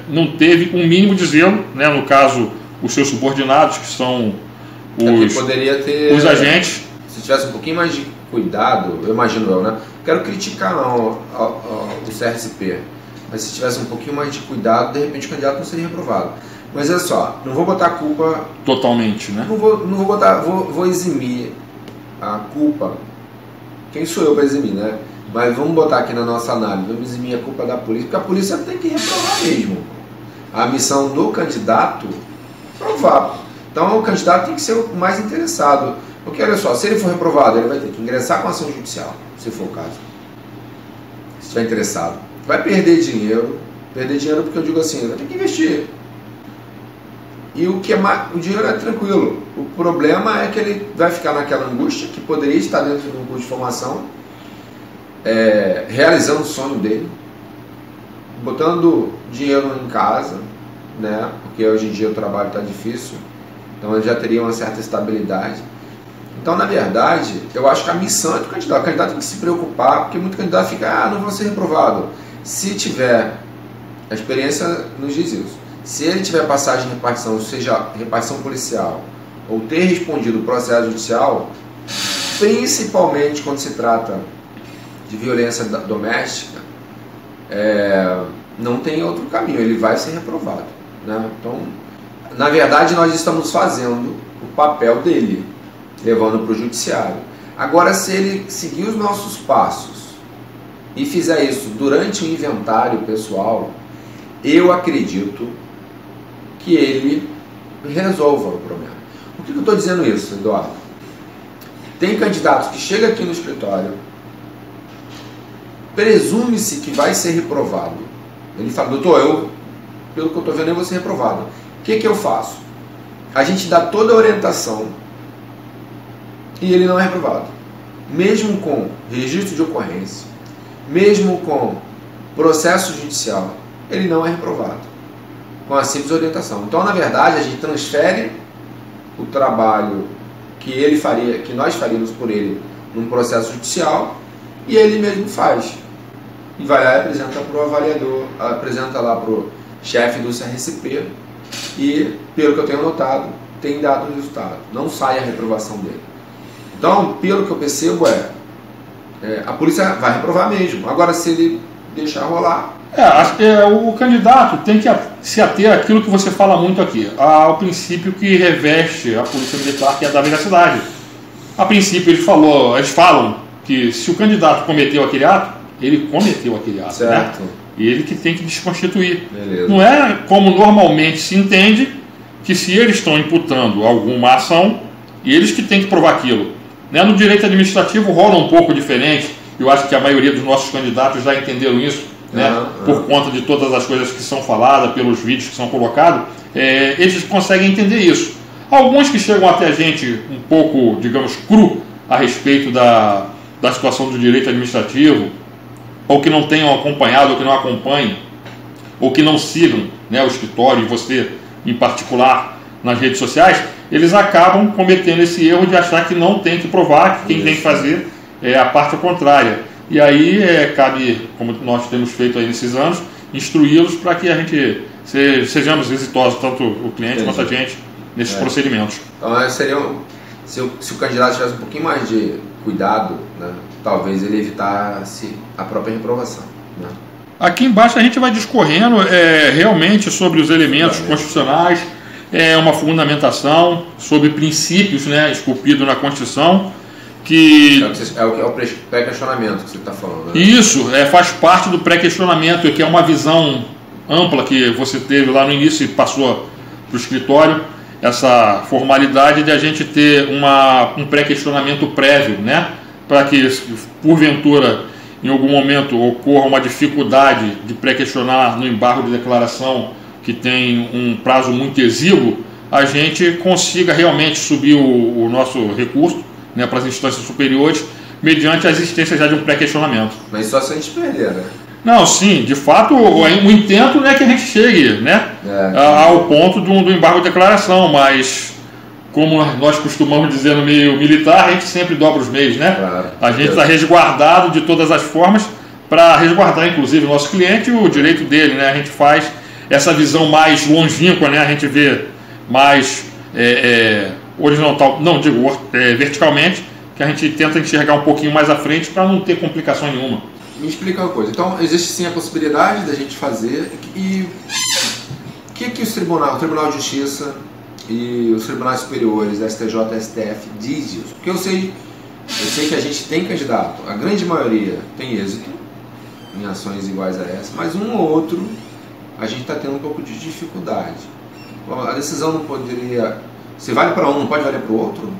não teve um mínimo de zelo, né? No caso, os seus subordinados, que são poderia ter, os agentes. Se tivesse um pouquinho mais de cuidado, eu imagino, né? Quero criticar não o CRSP, mas se tivesse um pouquinho mais de cuidado, de repente o candidato não seria reprovado. Mas olha só, não vou botar a culpa Totalmente, né? Não vou botar, vou eximir a culpa. Quem sou eu para eximir, né? Mas vamos botar aqui na nossa análise, vamos eximir a culpa da polícia, porque a polícia tem que reprovar mesmo. A missão do candidato é provar. Então o candidato tem que ser o mais interessado. Porque olha só, se ele for reprovado, ele vai ter que ingressar com ação judicial, se for o caso. Se estiver interessado. Vai perder dinheiro porque eu digo assim, vai ter que investir. E o dinheiro é tranquilo. O problema é que ele vai ficar naquela angústia, que poderia estar dentro de um curso de formação, realizando o sonho dele, botando dinheiro em casa, né? Porque hoje em dia o trabalho está difícil, então ele já teria uma certa estabilidade. Então, na verdade, eu acho que a missão é do candidato. O candidato tem que se preocupar, porque muito candidato fica, não vou ser reprovado. Se tiver, a experiência nos diz isso. Se ele tiver passagem de repartição, seja repartição policial, ou ter respondido o processo judicial, principalmente quando se trata de violência doméstica, não tem outro caminho, ele vai ser reprovado, né? Então, na verdade, nós estamos fazendo o papel dele, levando para o judiciário. Agora, se ele seguir os nossos passos e fizer isso durante o inventário pessoal, eu acredito que ele resolva o problema. Por que eu estou dizendo isso, Eduardo? Tem candidatos que chegam aqui no escritório, presume-se que vai ser reprovado. Ele fala, doutor, pelo que eu estou vendo, eu vou ser reprovado. O que eu faço? A gente dá toda a orientação e ele não é reprovado. Mesmo com registro de ocorrência, mesmo com processo judicial, ele não é reprovado. Com a simples orientação. Então, na verdade, a gente transfere o trabalho que ele faria, que nós faríamos por ele num processo judicial, e ele mesmo faz. E vai lá e apresenta para o avaliador, apresenta lá para o chefe do CRSP, e, pelo que eu tenho notado, tem dado o resultado. Não sai a reprovação dele. Então, pelo que eu percebo, a polícia vai reprovar mesmo. Agora, se ele deixar rolar... o candidato tem que se ater àquilo que você fala muito aqui, ao princípio que reveste a Polícia Militar, que é da veracidade. A princípio, eles falam que se o candidato cometeu aquele ato, ele cometeu aquele ato, certo, né? E ele que tem que desconstituir. Beleza. Não é como normalmente se entende, que se eles estão imputando alguma ação, e eles que têm que provar aquilo. Né? No direito administrativo rola um pouco diferente, eu acho que a maioria dos nossos candidatos já entenderam isso, né? Por conta de todas as coisas que são faladas, pelos vídeos que são colocados, eles conseguem entender isso. Alguns que chegam até a gente um pouco, digamos, cru a respeito da situação do direito administrativo, ou que não tenham acompanhado, ou que não acompanhem, ou que não sigam, né, o escritório e você em particular nas redes sociais, eles acabam cometendo esse erro de achar que não tem que provar, que quem tem que fazer é a parte contrária. E aí cabe, como nós temos feito aí nesses anos, instruí-los para que a gente sejamos exitosos, tanto o cliente quanto a gente, nesses procedimentos. Então, se o candidato tivesse um pouquinho mais de cuidado, né, talvez ele evitasse a própria reprovação, né? Aqui embaixo a gente vai discorrendo realmente sobre os elementos constitucionais, uma fundamentação, sobre princípios, né, esculpidos na Constituição, que é o pré-questionamento que você está falando, né? Isso, faz parte do pré-questionamento, que é uma visão ampla que você teve lá no início e passou para o escritório, essa formalidade de a gente ter um pré-questionamento prévio, né? Para que, porventura, em algum momento ocorra uma dificuldade de pré-questionar no embargo de declaração, que tem um prazo muito exíguo, a gente consiga realmente subir o nosso recurso, né, para as instâncias superiores, mediante a existência já de um pré-questionamento. Mas só se a gente perder, né? Não, sim, de fato, o intento não é que a gente chegue, né, ao ponto do embargo de declaração, mas como nós costumamos dizer no meio militar, a gente sempre dobra os meios, né? Claro. A gente está resguardado de todas as formas para resguardar, inclusive, o nosso cliente e o direito dele, né? A gente faz essa visão mais longínqua, né? A gente vê mais horizontal, não digo verticalmente, que a gente tenta enxergar um pouquinho mais à frente para não ter complicação nenhuma. Me explica uma coisa. Então, existe sim a possibilidade da gente fazer. E o que o Tribunal de Justiça e os tribunais superiores, STJ, STF, diz isso? Porque eu sei que a gente tem candidato, a grande maioria tem êxito em ações iguais a essa, mas um ou outro a gente está tendo um pouco de dificuldade. A decisão não poderia... Se vale para um, não pode valer para o outro?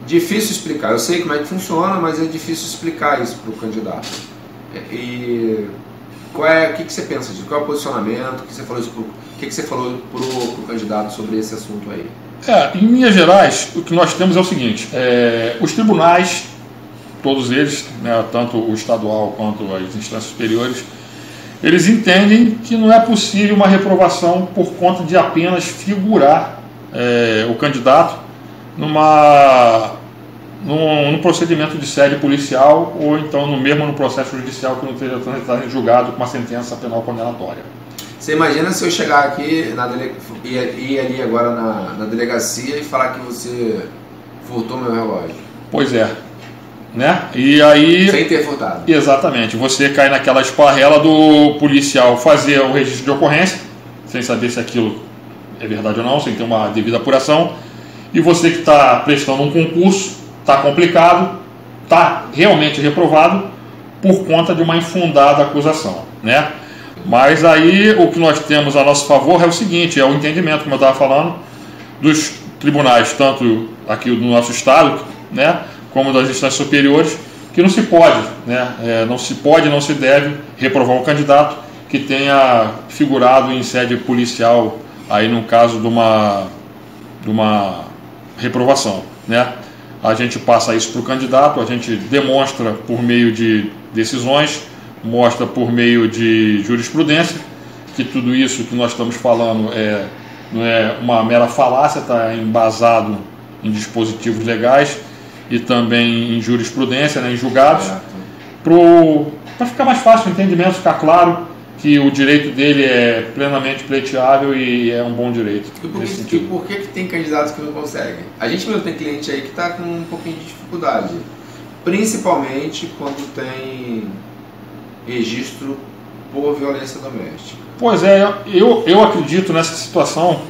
Difícil explicar. Eu sei como é que funciona, mas é difícil explicar isso para o candidato. E o que você pensa disso? Qual é o posicionamento? O que você falou para o candidato sobre esse assunto aí? Em linhas gerais, o que nós temos é o seguinte: os tribunais, todos eles, né, tanto o estadual quanto as instâncias superiores, eles entendem que não é possível uma reprovação por conta de apenas figurar o candidato num procedimento de sede policial ou então no processo judicial que não esteja julgado com uma sentença penal condenatória. Você imagina se eu chegar aqui ir ali agora na delegacia e falar que você furtou meu relógio? Pois é, né? E aí... Sem ter furtado. Exatamente. Você cai naquela esparrela do policial fazer o registro de ocorrência, sem saber se aquilo é verdade ou não, sem ter uma devida apuração. E você que está prestando um concurso, está complicado, está realmente reprovado por conta de uma infundada acusação, né? Mas aí o que nós temos a nosso favor é o seguinte, é o entendimento, como eu estava falando, dos tribunais, tanto aqui no nosso estado, né, como das instâncias superiores, que não se pode, né, não se deve reprovar um candidato que tenha figurado em sede policial, aí no caso de uma reprovação, né? A gente passa isso para o candidato, a gente demonstra por meio de decisões, mostra por meio de jurisprudência, que tudo isso que nós estamos falando não é uma mera falácia, está embasado em dispositivos legais e também em jurisprudência, né, em julgados, para ficar mais fácil o entendimento, ficar claro que o direito dele é plenamente pleiteável e é um bom direito. E por que tem candidatos que não conseguem? A gente mesmo tem cliente aí que está com um pouquinho de dificuldade, principalmente quando tem registro por violência doméstica. Pois é, eu acredito nessa situação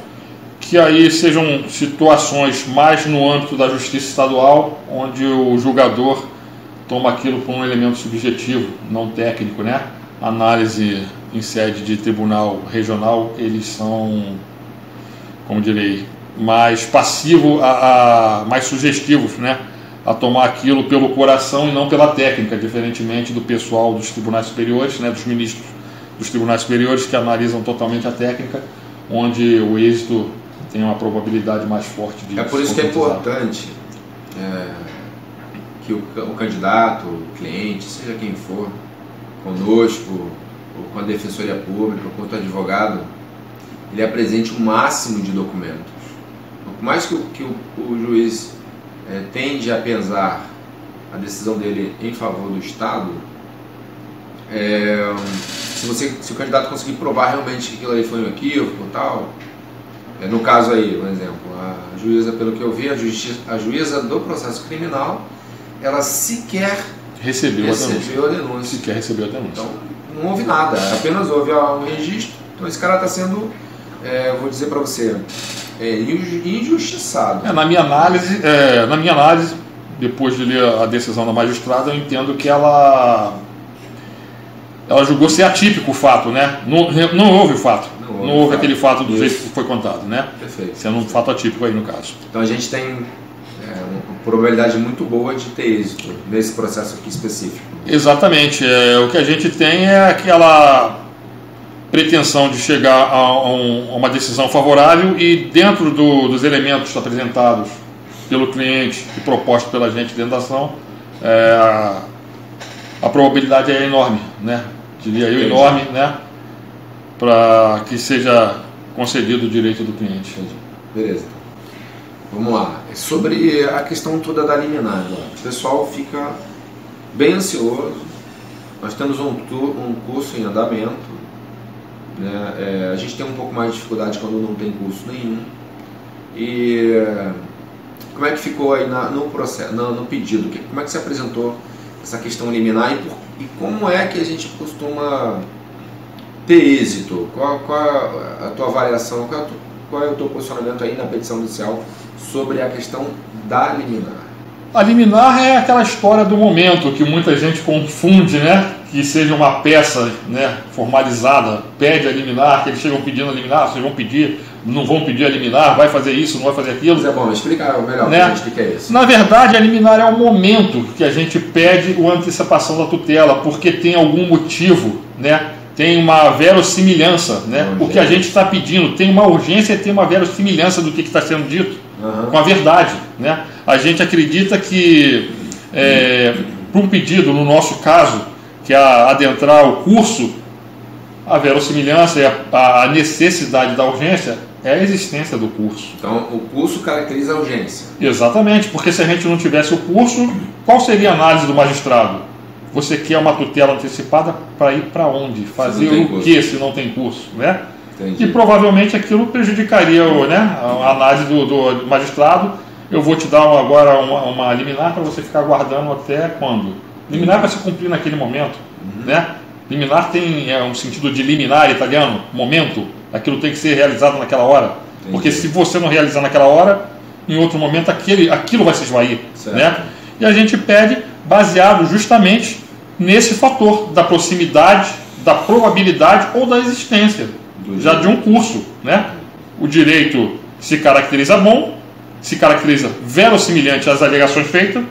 que aí sejam situações mais no âmbito da justiça estadual, onde o julgador toma aquilo por um elemento subjetivo, não técnico, né? Análise em sede de tribunal regional, eles são, como direi, mais passivos, mais sugestivos, né? A tomar aquilo pelo coração e não pela técnica, diferentemente do pessoal dos tribunais superiores, né? Dos ministros dos tribunais superiores, que analisam totalmente a técnica, onde o êxito tem uma probabilidade mais forte de... É por isso que é importante que o candidato, o cliente, seja quem for, conosco, ou com a Defensoria Pública, ou com o advogado, ele apresente o máximo de documentos. Por mais que o juiz tende a pesar a decisão dele em favor do Estado, se o candidato conseguir provar realmente que aquilo ali foi um equívoco e tal, no caso aí, por exemplo, a juíza, pelo que eu vi, a juíza do processo criminal, ela sequer recebeu a denúncia. Sequer recebeu a denúncia. Então, não houve nada, apenas houve um registro. Então, esse cara está sendo, vou dizer para você, injustiçado. Na minha análise, depois de ler a decisão da magistrada, eu entendo que ela julgou ser atípico o fato, né? Não houve o fato. Não houve aquele fato do jeito que foi contado, né? Perfeito. Sendo um fato atípico aí no caso. Então a gente tem uma probabilidade muito boa de ter êxito nesse processo aqui específico. Exatamente. O que a gente tem é aquela pretensão de chegar a uma decisão favorável e dentro dos elementos apresentados pelo cliente e proposto pela gente dentro da ação, a probabilidade é enorme, né? Diria eu, enorme, né? Para que seja concedido o direito do cliente. Beleza. Vamos lá. Sobre a questão toda da liminar, o pessoal fica bem ansioso. Nós temos um curso em andamento, né? A gente tem um pouco mais de dificuldade quando não tem curso nenhum. E como é que ficou aí no processo, no pedido? Como é que se apresentou essa questão liminar e como é que a gente costuma ter êxito? Qual a tua avaliação, qual é o teu posicionamento aí na petição inicial sobre a questão da liminar? A liminar é aquela história do momento que muita gente confunde, né? Que seja uma peça, né, formalizada, pede a liminar, que eles chegam pedindo a liminar, vocês vão pedir, não vão pedir a liminar, vai fazer isso, não vai fazer aquilo. Mas é bom, explica melhor, né, pra gente o que é isso. Na verdade, a liminar é o momento que a gente pede a antecipação da tutela, porque tem algum motivo, né? Tem uma verossimilhança, né? O que a gente está pedindo tem uma urgência e tem uma verossimilhança do que está sendo dito com a verdade, né? A gente acredita que para um pedido, no nosso caso, que é adentrar o curso, a verossimilhança e a necessidade da urgência é a existência do curso. Então, o curso caracteriza a urgência. Exatamente, porque se a gente não tivesse o curso, qual seria a análise do magistrado? Você quer uma tutela antecipada para ir para onde? Fazer o que se não tem curso, né? Entendi. E provavelmente aquilo prejudicaria, né, a análise do magistrado. Eu vou te dar agora uma liminar para você ficar aguardando até quando? Liminar para se cumprir naquele momento, né? Liminar tem um sentido de liminar italiano, momento. Aquilo tem que ser realizado naquela hora. Entendi. Porque se você não realizar naquela hora, em outro momento aquilo vai se esvair, né? E a gente pede baseado justamente nesse fator da proximidade, da probabilidade ou da existência já de um curso, né? O direito se caracteriza bom, se caracteriza verossimilhante às alegações feitas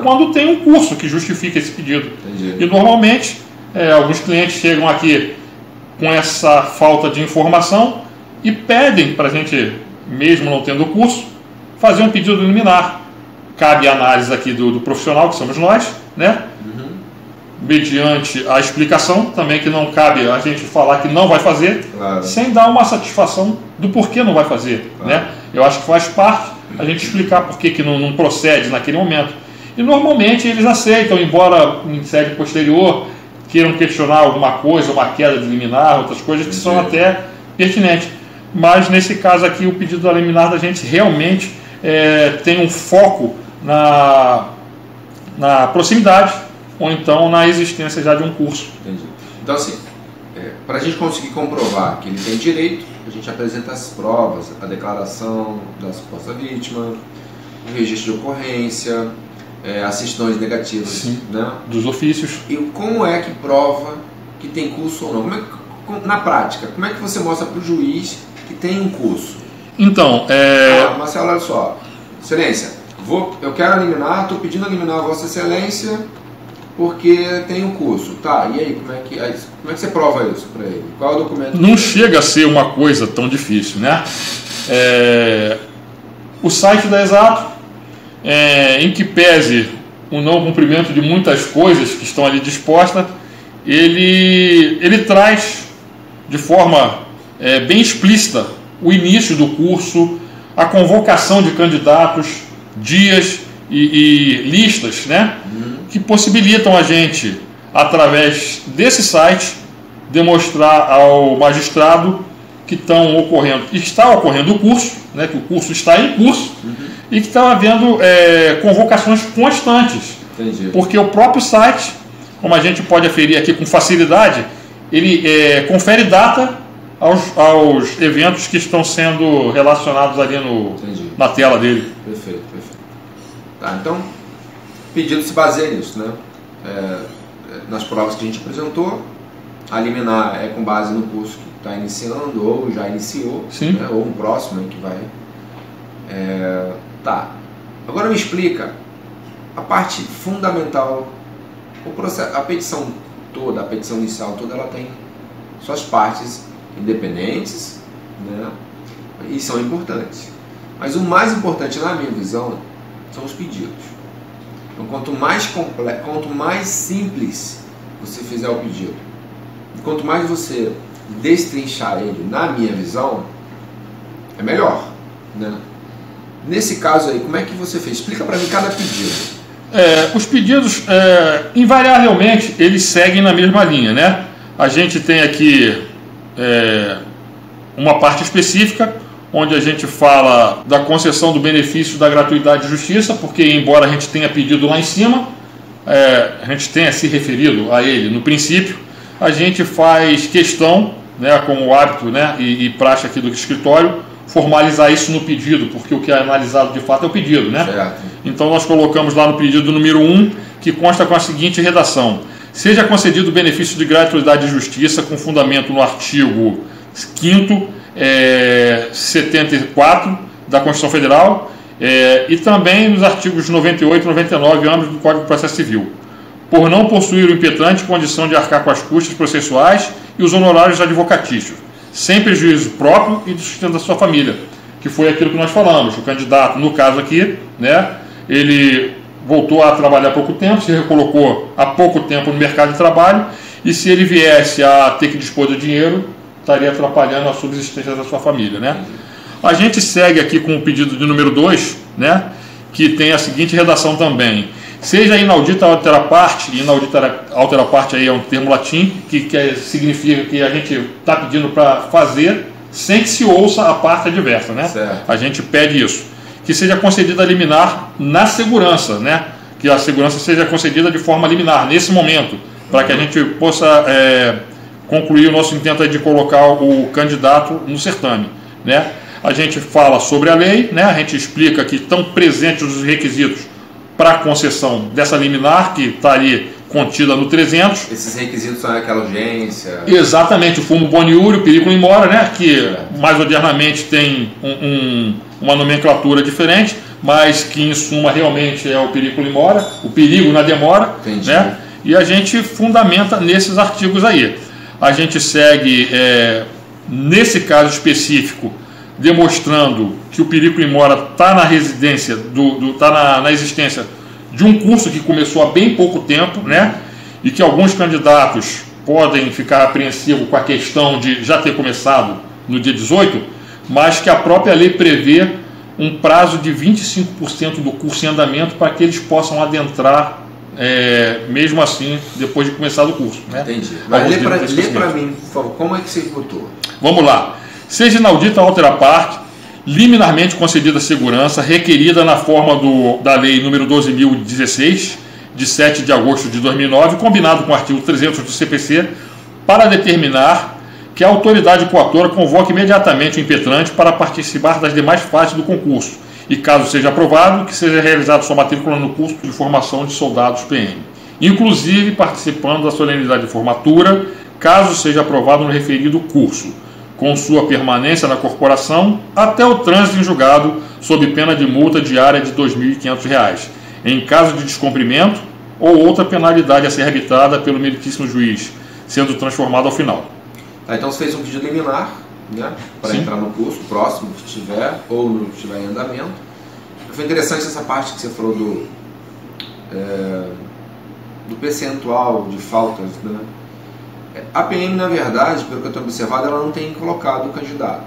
quando tem um curso que justifica esse pedido. Entendi. E normalmente alguns clientes chegam aqui com essa falta de informação e pedem para a gente, mesmo não tendo o curso, fazer um pedido liminar. Cabe a análise aqui do profissional, que somos nós, né? Mediante a explicação, também que não cabe a gente falar que não vai fazer, sem dar uma satisfação do porquê não vai fazer, né? Eu acho que faz parte a gente explicar por que não procede naquele momento. E normalmente eles aceitam, embora em sede posterior queiram questionar alguma coisa, uma queda de liminar, outras coisas que são até pertinentes. Mas nesse caso aqui, o pedido da liminar da gente realmente tem um foco na proximidade ou então na existência já de um curso. Entendi. Então assim, para a gente conseguir comprovar que ele tem direito, a gente apresenta as provas, a declaração da suposta vítima, o registro de ocorrência, as certidões negativas. Sim, né? Dos ofícios. E como é que prova que tem curso ou não? Na prática, como é que você mostra para o juiz que tem um curso? Então, Marcelo, olha só, Excelência, eu quero eliminar, estou pedindo eliminar a Vossa Excelência porque tem um curso. Tá, e aí, como é que você prova isso para ele? Qual é o documento? Não chega a ser uma coisa tão difícil, né? O site da Exato, em que pese o não cumprimento de muitas coisas que estão ali dispostas, ele traz de forma bem explícita o início do curso, a convocação de candidatos, dias e listas, né? Que possibilitam a gente, através desse site, demonstrar ao magistrado que está ocorrendo o curso, né? Que o curso está em curso e que está havendo convocações constantes. Entendi. Porque o próprio site, como a gente pode aferir aqui com facilidade, ele confere data aos eventos que estão sendo relacionados ali na tela dele. Perfeito, perfeito. Tá, então, o pedido se baseia nisso, né? Nas provas que a gente apresentou, a liminar é com base no curso que está iniciando ou já iniciou, né? Ou um próximo que vai. Tá. Agora me explica a parte fundamental. O processo, a petição toda, a petição inicial toda, ela tem suas partes independentes, né? E são importantes. Mas o mais importante, na minha visão, são os pedidos. Então, quanto mais simples você fizer o pedido, e quanto mais você destrinchar ele, na minha visão, é melhor, né? Nesse caso aí, como é que você fez? Explica para mim cada pedido. Os pedidos, invariavelmente, eles seguem na mesma linha, né? A gente tem aqui uma parte específica, onde a gente fala da concessão do benefício da gratuidade de justiça, porque embora a gente tenha pedido lá em cima, a gente tenha se referido a ele no princípio, a gente faz questão, né, como hábito, né, e praxe aqui do escritório, formalizar isso no pedido, porque o que é analisado de fato é o pedido, né? Certo. Então nós colocamos lá no pedido número 1, que consta com a seguinte redação: seja concedido o benefício de gratuidade de justiça com fundamento no artigo 5º, 74 da Constituição Federal e também nos artigos 98 e 99 ambos do Código de Processo Civil, por não possuir o impetrante condição de arcar com as custas processuais e os honorários advocatícios, sem prejuízo próprio e do sustento da sua família, que foi aquilo que nós falamos. O candidato, no caso aqui, né, ele voltou a trabalhar há pouco tempo, se recolocou há pouco tempo no mercado de trabalho, e se ele viesse a ter que dispor do dinheiro, estaria atrapalhando a subsistência da sua família, né? A gente segue aqui com o pedido de número 2, né, que tem a seguinte redação também: seja inaudita altera parte, e inaudita altera parte aí é um termo latim, que significa que a gente está pedindo para fazer sem que se ouça a parte adversa, né? Certo. A gente pede isso. Que seja concedida a liminar na segurança, né? Que a segurança seja concedida de forma liminar, nesse momento, para que a gente possa concluir o nosso intento aí de colocar o candidato no certame, né? A gente fala sobre a lei, né? A gente explica que estão presentes os requisitos para a concessão dessa liminar, que está ali contida no 300. Esses requisitos são aquela urgência... Exatamente, o fumo boniúrio, o perigo in mora, né? Que mais modernamente tem uma nomenclatura diferente, mas que em suma realmente é o perigo in mora, o perigo na demora. Entendi. Né? E a gente fundamenta nesses artigos aí. A gente segue, nesse caso específico, demonstrando que o perigo in mora está na residência, está na existência de um curso que começou há bem pouco tempo, né? E que alguns candidatos podem ficar apreensivos com a questão de já ter começado no dia 18, mas que a própria lei prevê um prazo de 25% do curso em andamento para que eles possam adentrar, mesmo assim, depois de começar o curso, né? Entendi. Mas lê para mim, por favor, como é que você votou? Vamos lá. Seja inaudita altera parte, liminarmente concedida segurança, requerida na forma da Lei nº 12.016, de 7 de agosto de 2009, combinado com o artigo 300 do CPC, para determinar que a autoridade coatora convoque imediatamente o impetrante para participar das demais fases do concurso, e caso seja aprovado, que seja realizada sua matrícula no curso de formação de soldados PM, inclusive participando da solenidade de formatura, caso seja aprovado no referido curso, com sua permanência na corporação até o trânsito em julgado, sob pena de multa diária de R$ 2.500, em caso de descumprimento ou outra penalidade a ser arbitrada pelo meritíssimo juiz, sendo transformado ao final. Tá, então você fez um pedido liminar, né, para entrar no curso próximo que tiver, ou não estiver em andamento. Foi interessante essa parte que você falou do percentual de faltas, né? A PM, na verdade, pelo que eu tenho observado, ela não tem colocado o candidato.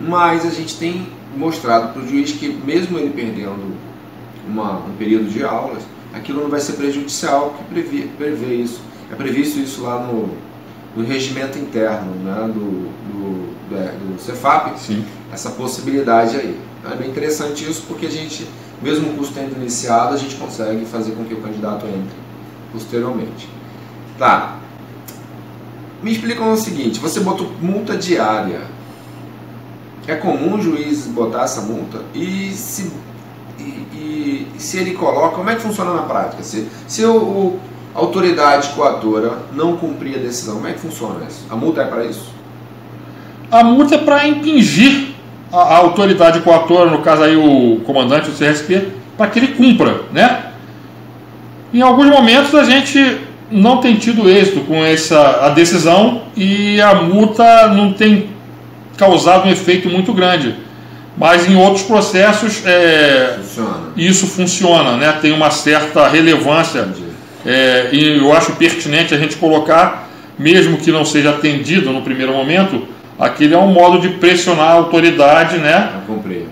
Mas a gente tem mostrado para o juiz que, mesmo ele perdendo um período de aulas, aquilo não vai ser prejudicial, porque prevê isso. É previsto isso lá no regimento interno, né, do Cefap. Sim. Essa possibilidade aí. É bem interessante isso, porque a gente, mesmo o curso tendo iniciado, a gente consegue fazer com que o candidato entre posteriormente. Tá. Me explicam o seguinte: você botou multa diária. É comum o juiz botar essa multa? E se ele coloca, como é que funciona na prática? Se a autoridade coatora não cumprir a decisão, como é que funciona isso? A multa é para isso? A multa é para impingir a autoridade coatora, no caso aí o comandante do CRSP, para que ele cumpra, né? Em alguns momentos a gente não tem tido êxito com a decisão e a multa não tem causado um efeito muito grande. Mas em outros processos isso funciona, né? Tem uma certa relevância e eu acho pertinente a gente colocar, mesmo que não seja atendido no primeiro momento, aquele é um modo de pressionar a autoridade, né?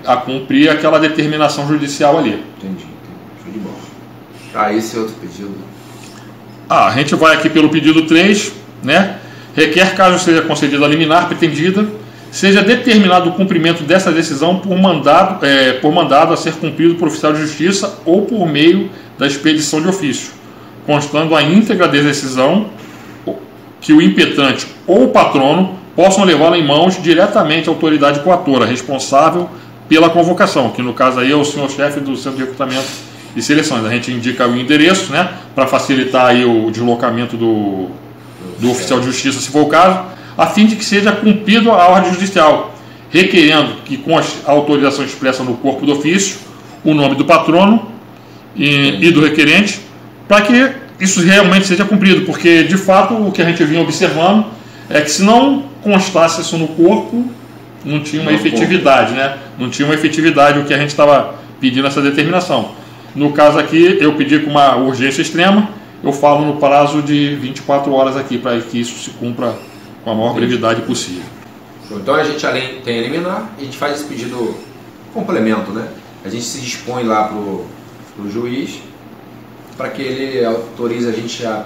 A cumprir aquela determinação judicial ali. Entendi. Show de bola. Esse é outro pedido. A gente vai aqui pelo pedido 3, né? Requer, caso seja concedida a liminar pretendida, seja determinado o cumprimento dessa decisão por mandado a ser cumprido por oficial de justiça ou por meio da expedição de ofício, constando a íntegra da decisão que o impetente ou o patrono possam levá-la em mãos diretamente à autoridade coatora responsável pela convocação, que no caso aí é o senhor-chefe do Centro de Recrutamento e Seleções. A gente indica o endereço, né, para facilitar aí o deslocamento do oficial de justiça, se for o caso, a fim de que seja cumprido a ordem judicial, requerendo que conste a autorização expressa no corpo do ofício, o nome do patrono e do requerente, para que isso realmente seja cumprido, porque de fato o que a gente vinha observando é que se não constasse isso no corpo, não tinha uma efetividade, né? Não tinha uma efetividade o que a gente estava pedindo essa determinação. No caso aqui, eu pedi com uma urgência extrema, eu falo no prazo de 24 horas aqui, para que isso se cumpra com a maior brevidade possível. Então a gente, além tem a liminar, a gente faz esse pedido complemento, né? A gente se dispõe lá para o juiz para que ele autorize a gente a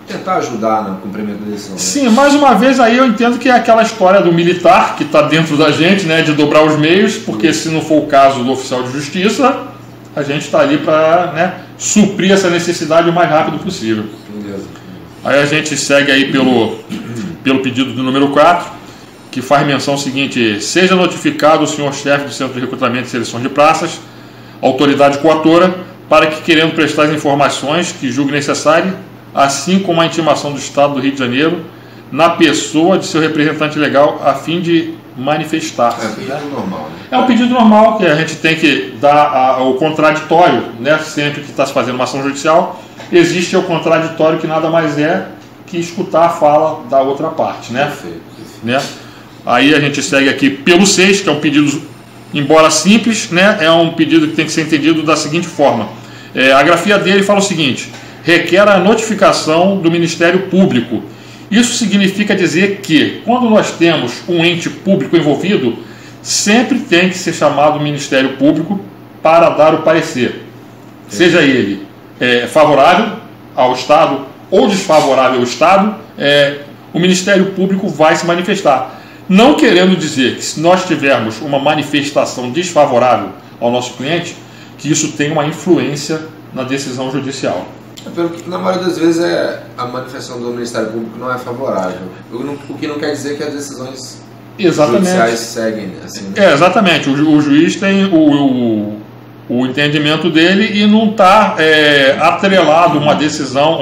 tentar ajudar no cumprimento da decisão. Né? Sim, mais uma vez aí eu entendo que é aquela história do militar que está dentro da gente, né, de dobrar os meios, porque se não for o caso do oficial de justiça, a gente está ali para, né, suprir essa necessidade o mais rápido possível. Beleza. Aí a gente segue aí pelo pedido do número 4, que faz menção seguinte: seja notificado o senhor-chefe do Centro de Recrutamento e Seleção de Praças, autoridade coatora, para que, querendo prestar as informações que julgue necessário, assim como a intimação do Estado do Rio de Janeiro, na pessoa de seu representante legal, a fim de manifestar-se. É um pedido normal, né? É um pedido normal que a gente tem que dar o contraditório, né? Sempre que está se fazendo uma ação judicial, existe o contraditório, que nada mais é que escutar a fala da outra parte, né? Perfeito. Né? Aí a gente segue aqui pelo 6, que é um pedido, embora simples, né? É um pedido que tem que ser entendido da seguinte forma. A grafia dele fala o seguinte: requer a notificação do Ministério Público. Isso significa dizer que, quando nós temos um ente público envolvido, sempre tem que ser chamado o Ministério Público para dar o parecer. Seja ele favorável ao Estado ou desfavorável ao Estado, o Ministério Público vai se manifestar. Não querendo dizer que, se nós tivermos uma manifestação desfavorável ao nosso cliente, que isso tem uma influência na decisão judicial. Pelo que, na maioria das vezes, a manifestação do Ministério Público não é favorável. O que não quer dizer que as decisões judiciais seguem assim, né? Exatamente. O juiz tem o entendimento dele e não está atrelado uma decisão,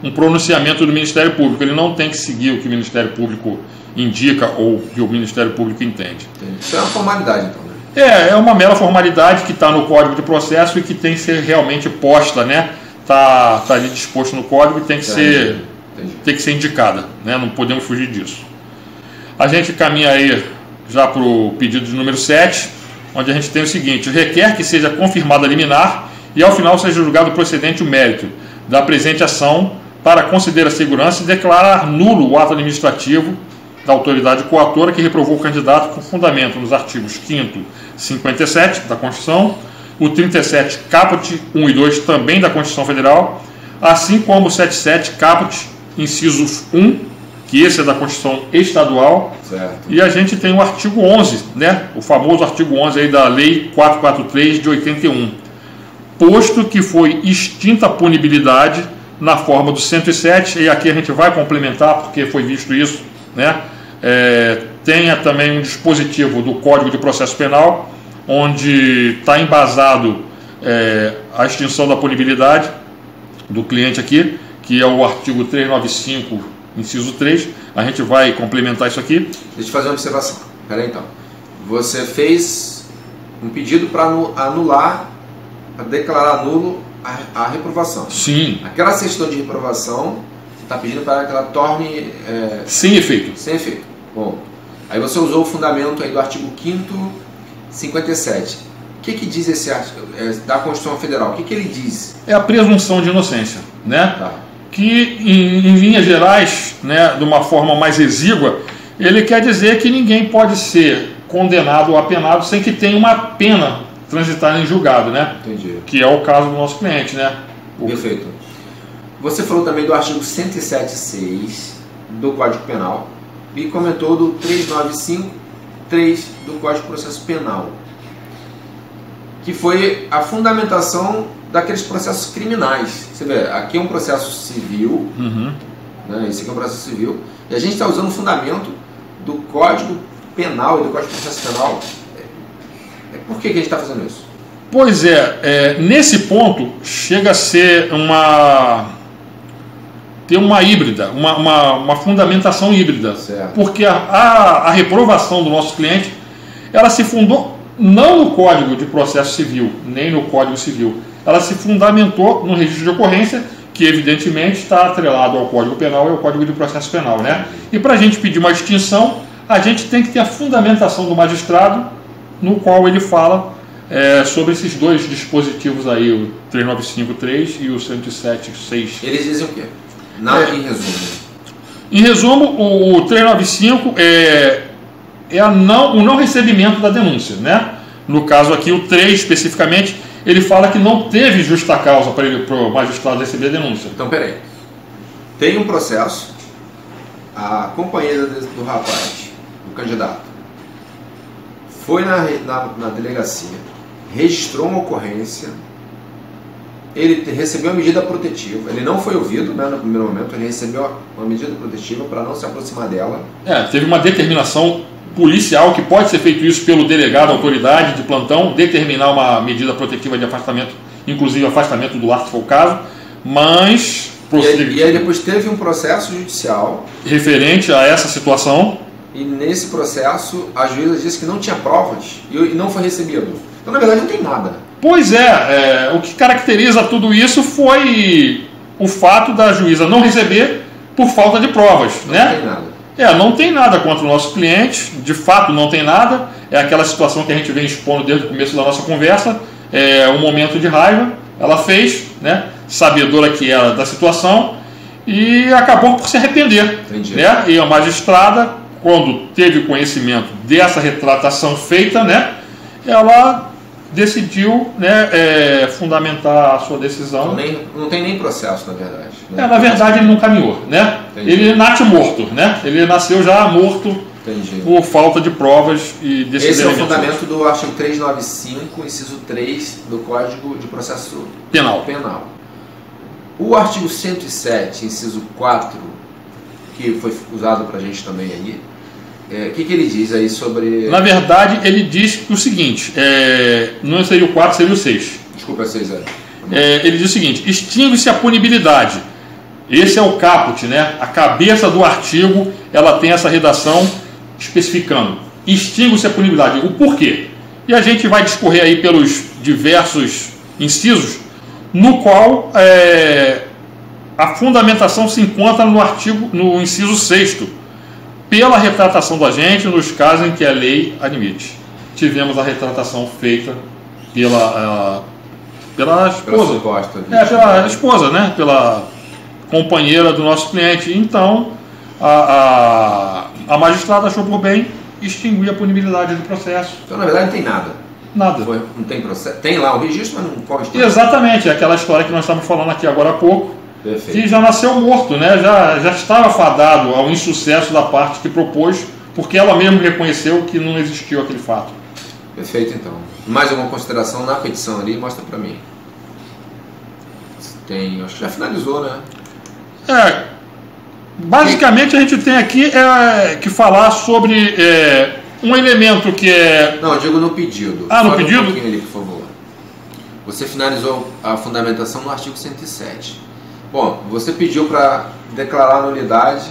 um pronunciamento do Ministério Público. Ele não tem que seguir o que o Ministério Público indica ou que o Ministério Público entende. Isso é uma formalidade, então, né? É uma mera formalidade que está no Código de Processo e que tem que ser realmente posta, né? Tá ali disposto no código e tem que ser indicada, né? Não podemos fugir disso. A gente caminha aí já para o pedido de número 7, onde a gente tem o seguinte: requer que seja confirmada a liminar e ao final seja julgado procedente o mérito da presente ação para considerar a segurança e declarar nulo o ato administrativo da autoridade coatora que reprovou o candidato com fundamento nos artigos 5º, 57 da Constituição, o 37 caput 1 e 2 também da Constituição Federal, assim como o 77 caput incisos 1, que esse é da Constituição Estadual. Certo. E a gente tem o artigo 11, né? O famoso artigo 11 aí da Lei 443 de 81. Posto que foi extinta a punibilidade na forma do 107, e aqui a gente vai complementar porque foi visto isso, né? Tenha também um dispositivo do Código de Processo Penal, onde está embasado a extinção da punibilidade do cliente aqui, que é o artigo 395, inciso 3. A gente vai complementar isso aqui. Deixa eu fazer uma observação. Espera aí, então. Você fez um pedido para anular, para declarar nulo a reprovação. Sim. Aquela questão de reprovação, você está pedindo para que ela torne... sem efeito. Sem efeito. Bom, aí você usou o fundamento aí do artigo 5º 57. O que diz esse artigo da Constituição Federal? O que ele diz? É a presunção de inocência, né? Tá. Que em linhas gerais, né, de uma forma mais exígua, ele quer dizer que ninguém pode ser condenado ou apenado sem que tenha uma pena transitada em julgado, né? Entendi. Que é o caso do nosso cliente, né? Perfeito. Você falou também do artigo 107.6 do Código Penal e comentou do 395.3 do Código de Processo Penal, que foi a fundamentação daqueles processos criminais. Você vê, aqui é um processo civil, né? Esse aqui é um processo civil, e a gente está usando o fundamento do Código Penal e do Código de Processo Penal. Por que a gente está fazendo isso? Pois nesse ponto chega a ser ter uma híbrida, uma fundamentação híbrida, certo. Porque a reprovação do nosso cliente, ela se fundou não no Código de Processo Civil, nem no Código Civil, ela se fundamentou no registro de ocorrência, que evidentemente está atrelado ao Código Penal e ao Código de Processo Penal, né? E para a gente pedir uma distinção, a gente tem que ter a fundamentação do magistrado, no qual ele fala sobre esses dois dispositivos aí, o 395.3 e o 107.6. Eles dizem o quê? Em resumo. Em resumo, o 395 o não recebimento da denúncia, né? No caso aqui, o 3 especificamente, ele fala que não teve justa causa para o magistrado receber a denúncia. Então, peraí. Tem um processo, a companheira do rapaz, do candidato, foi na delegacia, registrou uma ocorrência, ele recebeu uma medida protetiva, ele não foi ouvido, né, no primeiro momento, ele recebeu uma medida protetiva para não se aproximar dela. Teve uma determinação policial, que pode ser feito isso pelo delegado, autoridade de plantão, determinar uma medida protetiva de afastamento, inclusive afastamento do lar, se for o caso, mas... E aí depois teve um processo judicial referente a essa situação. E nesse processo a juíza disse que não tinha provas e não foi recebido. Então na verdade não tem nada. Pois o que caracteriza tudo isso foi o fato da juíza não receber por falta de provas, né? Não tem nada. Não tem nada contra o nosso cliente, de fato não tem nada, é aquela situação que a gente vem expondo desde o começo da nossa conversa, um momento de raiva, ela fez, né, sabedora que era da situação, e acabou por se arrepender. Né? E a magistrada, quando teve conhecimento dessa retratação feita, né, ela decidiu, né, fundamentar a sua decisão. Não tem nem processo, na verdade. Né? Na verdade, ele não caminhou. Né? Ele nasce morto. Né? Ele nasceu já morto. Entendi. Por falta de provas e desses Esse é o fundamento do artigo 395, inciso 3 do Código de Processo Penal. O artigo 107, inciso 4, que foi usado para a gente também aí, o que ele diz aí sobre... Na verdade, ele diz o seguinte, não seria o 4, seria o 6. Desculpa, 6 ele diz o seguinte, extingue-se a punibilidade. Esse é o caput, né? A cabeça do artigo, ela tem essa redação especificando, extingue-se a punibilidade. O porquê? E a gente vai discorrer aí pelos diversos incisos, no qual a fundamentação se encontra no inciso 6º, pela retratação do agente nos casos em que a lei admite. Tivemos a retratação feita pela esposa. Pela esposa, né? Pela companheira do nosso cliente. Então, a magistrada achou por bem extinguir a punibilidade do processo. Então, na verdade, não tem nada. Nada. Não tem processo. Tem lá o registro, mas não consta. Exatamente, é aquela história que nós estamos falando aqui agora há pouco. Perfeito. Que já nasceu morto, né? Já estava fadado ao insucesso da parte que propôs, porque ela mesma reconheceu que não existiu aquele fato. Perfeito, então. Mais alguma consideração na petição ali? Mostra para mim. Acho que já finalizou, né? Basicamente a gente tem aqui que falar sobre um elemento que é... Não, eu digo no pedido. No pedido? Um pouquinho ali, por favor. Você finalizou a fundamentação no artigo 107. Bom, você pediu para declarar a nulidade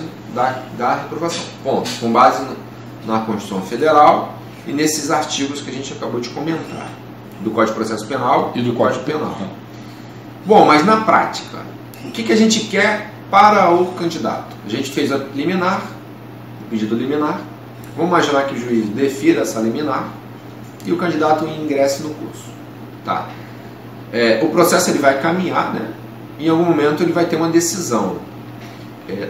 da reprovação. Ponto. Com base na Constituição Federal e nesses artigos que a gente acabou de comentar, do Código de Processo Penal e do Código Penal. Bom, mas na prática, o que a gente quer para o candidato? A gente fez a liminar, o pedido liminar. Vamos imaginar que o juiz defira essa liminar e o candidato ingresse no curso. Tá? O processo ele vai caminhar, né? Em algum momento ele vai ter uma decisão.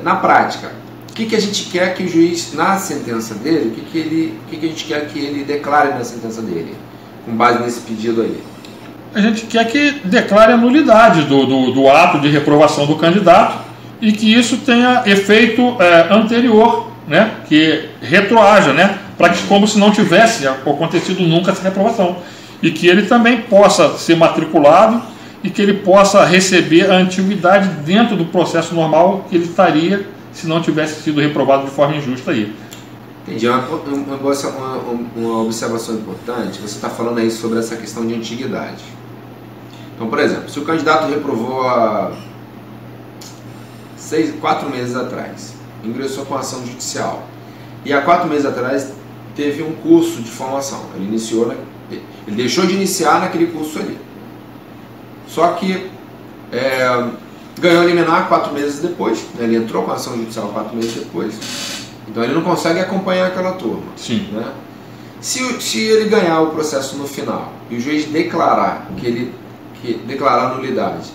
Na prática, o que a gente quer que o juiz, na sentença dele, o que a gente quer que ele declare na sentença dele, com base nesse pedido aí? A gente quer que declare a nulidade do ato de reprovação do candidato e que isso tenha efeito anterior, né? Que retroaja, né? Para que, como se não tivesse acontecido nunca essa reprovação. E que ele também possa ser matriculado e que ele possa receber a antiguidade dentro do processo normal que ele estaria se não tivesse sido reprovado de forma injusta aí. Entendi. Uma observação importante, você está falando aí sobre essa questão de antiguidade. Então, por exemplo, se o candidato reprovou há 4 meses atrás, ingressou com ação judicial, e há 4 meses atrás teve um curso de formação, ele deixou de iniciar naquele curso ali. Só que ganhou a liminar 4 meses depois, né? Ele entrou com a ação judicial 4 meses depois, então ele não consegue acompanhar aquela turma. Sim. Né? Se ele ganhar o processo no final e o juiz declarar declarar a nulidade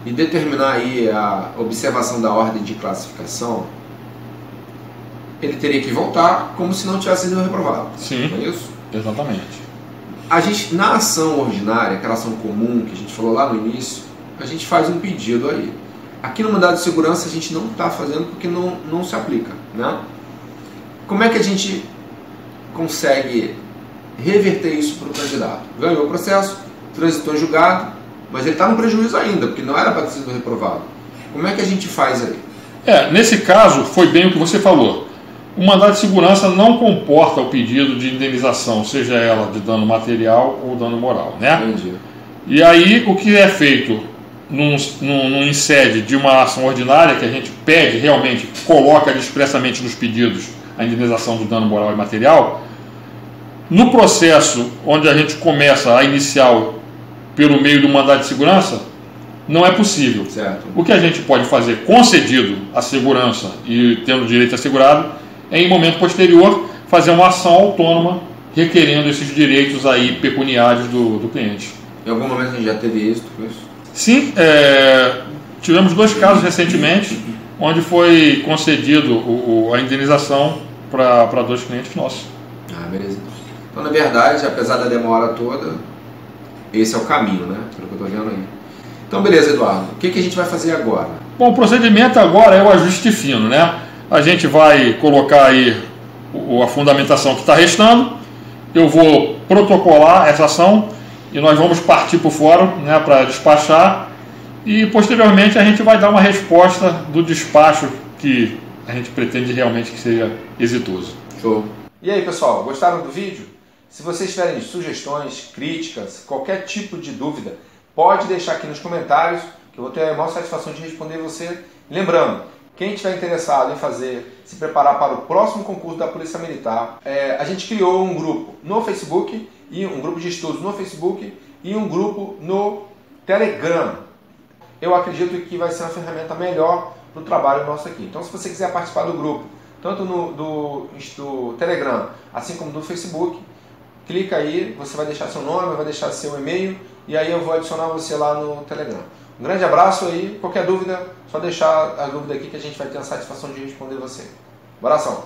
e determinar aí a observação da ordem de classificação, ele teria que voltar como se não tivesse sido reprovado. Sim. Não é isso? Exatamente. A gente, na ação ordinária, aquela ação comum que a gente falou lá no início, a gente faz um pedido aí. Aqui no mandado de segurança a gente não está fazendo porque não se aplica, né? Como é que a gente consegue reverter isso para o candidato? Ganhou o processo, transitou em julgado, mas ele está no prejuízo ainda, porque não era para ter sido reprovado. Como é que a gente faz aí? Nesse caso, foi bem o que você falou. O mandado de segurança não comporta o pedido de indenização, seja ela de dano material ou dano moral, né? Entendi. E aí, o que é feito em sede de uma ação ordinária, que a gente pede, realmente, coloca expressamente nos pedidos a indenização do dano moral e material, no processo onde a gente começa a inicial pelo meio do mandado de segurança, não é possível. Certo. O que a gente pode fazer, concedido a segurança e tendo direito assegurado, é em momento posterior fazer uma ação autônoma requerendo esses direitos aí pecuniários do cliente. Em algum momento a gente já teve êxito com isso? Sim, tivemos 2 casos recentemente onde foi concedido a indenização para 2 clientes nossos. Beleza. Então, na verdade, apesar da demora toda, esse é o caminho, né? Pelo que eu estou vendo aí. Então, beleza, Eduardo. O que a gente vai fazer agora? Bom, o procedimento agora é o ajuste fino, né? A gente vai colocar aí a fundamentação que está restando, eu vou protocolar essa ação e nós vamos partir para o fórum, né, para despachar e posteriormente a gente vai dar uma resposta do despacho que a gente pretende realmente que seja exitoso. Show. E aí, pessoal, gostaram do vídeo? Se vocês tiverem sugestões, críticas, qualquer tipo de dúvida, pode deixar aqui nos comentários que eu vou ter a maior satisfação de responder você. Lembrando, quem estiver interessado em se preparar para o próximo concurso da Polícia Militar, a gente criou um grupo no Facebook, e um grupo de estudos no Facebook e um grupo no Telegram. Eu acredito que vai ser uma ferramenta melhor para o trabalho nosso aqui. Então, se você quiser participar do grupo, tanto do Telegram, assim como do Facebook, clica aí, você vai deixar seu nome, vai deixar seu e-mail, e aí eu vou adicionar você lá no Telegram. Um grande abraço aí, qualquer dúvida, só deixar a dúvida aqui que a gente vai ter a satisfação de responder você. Um abração!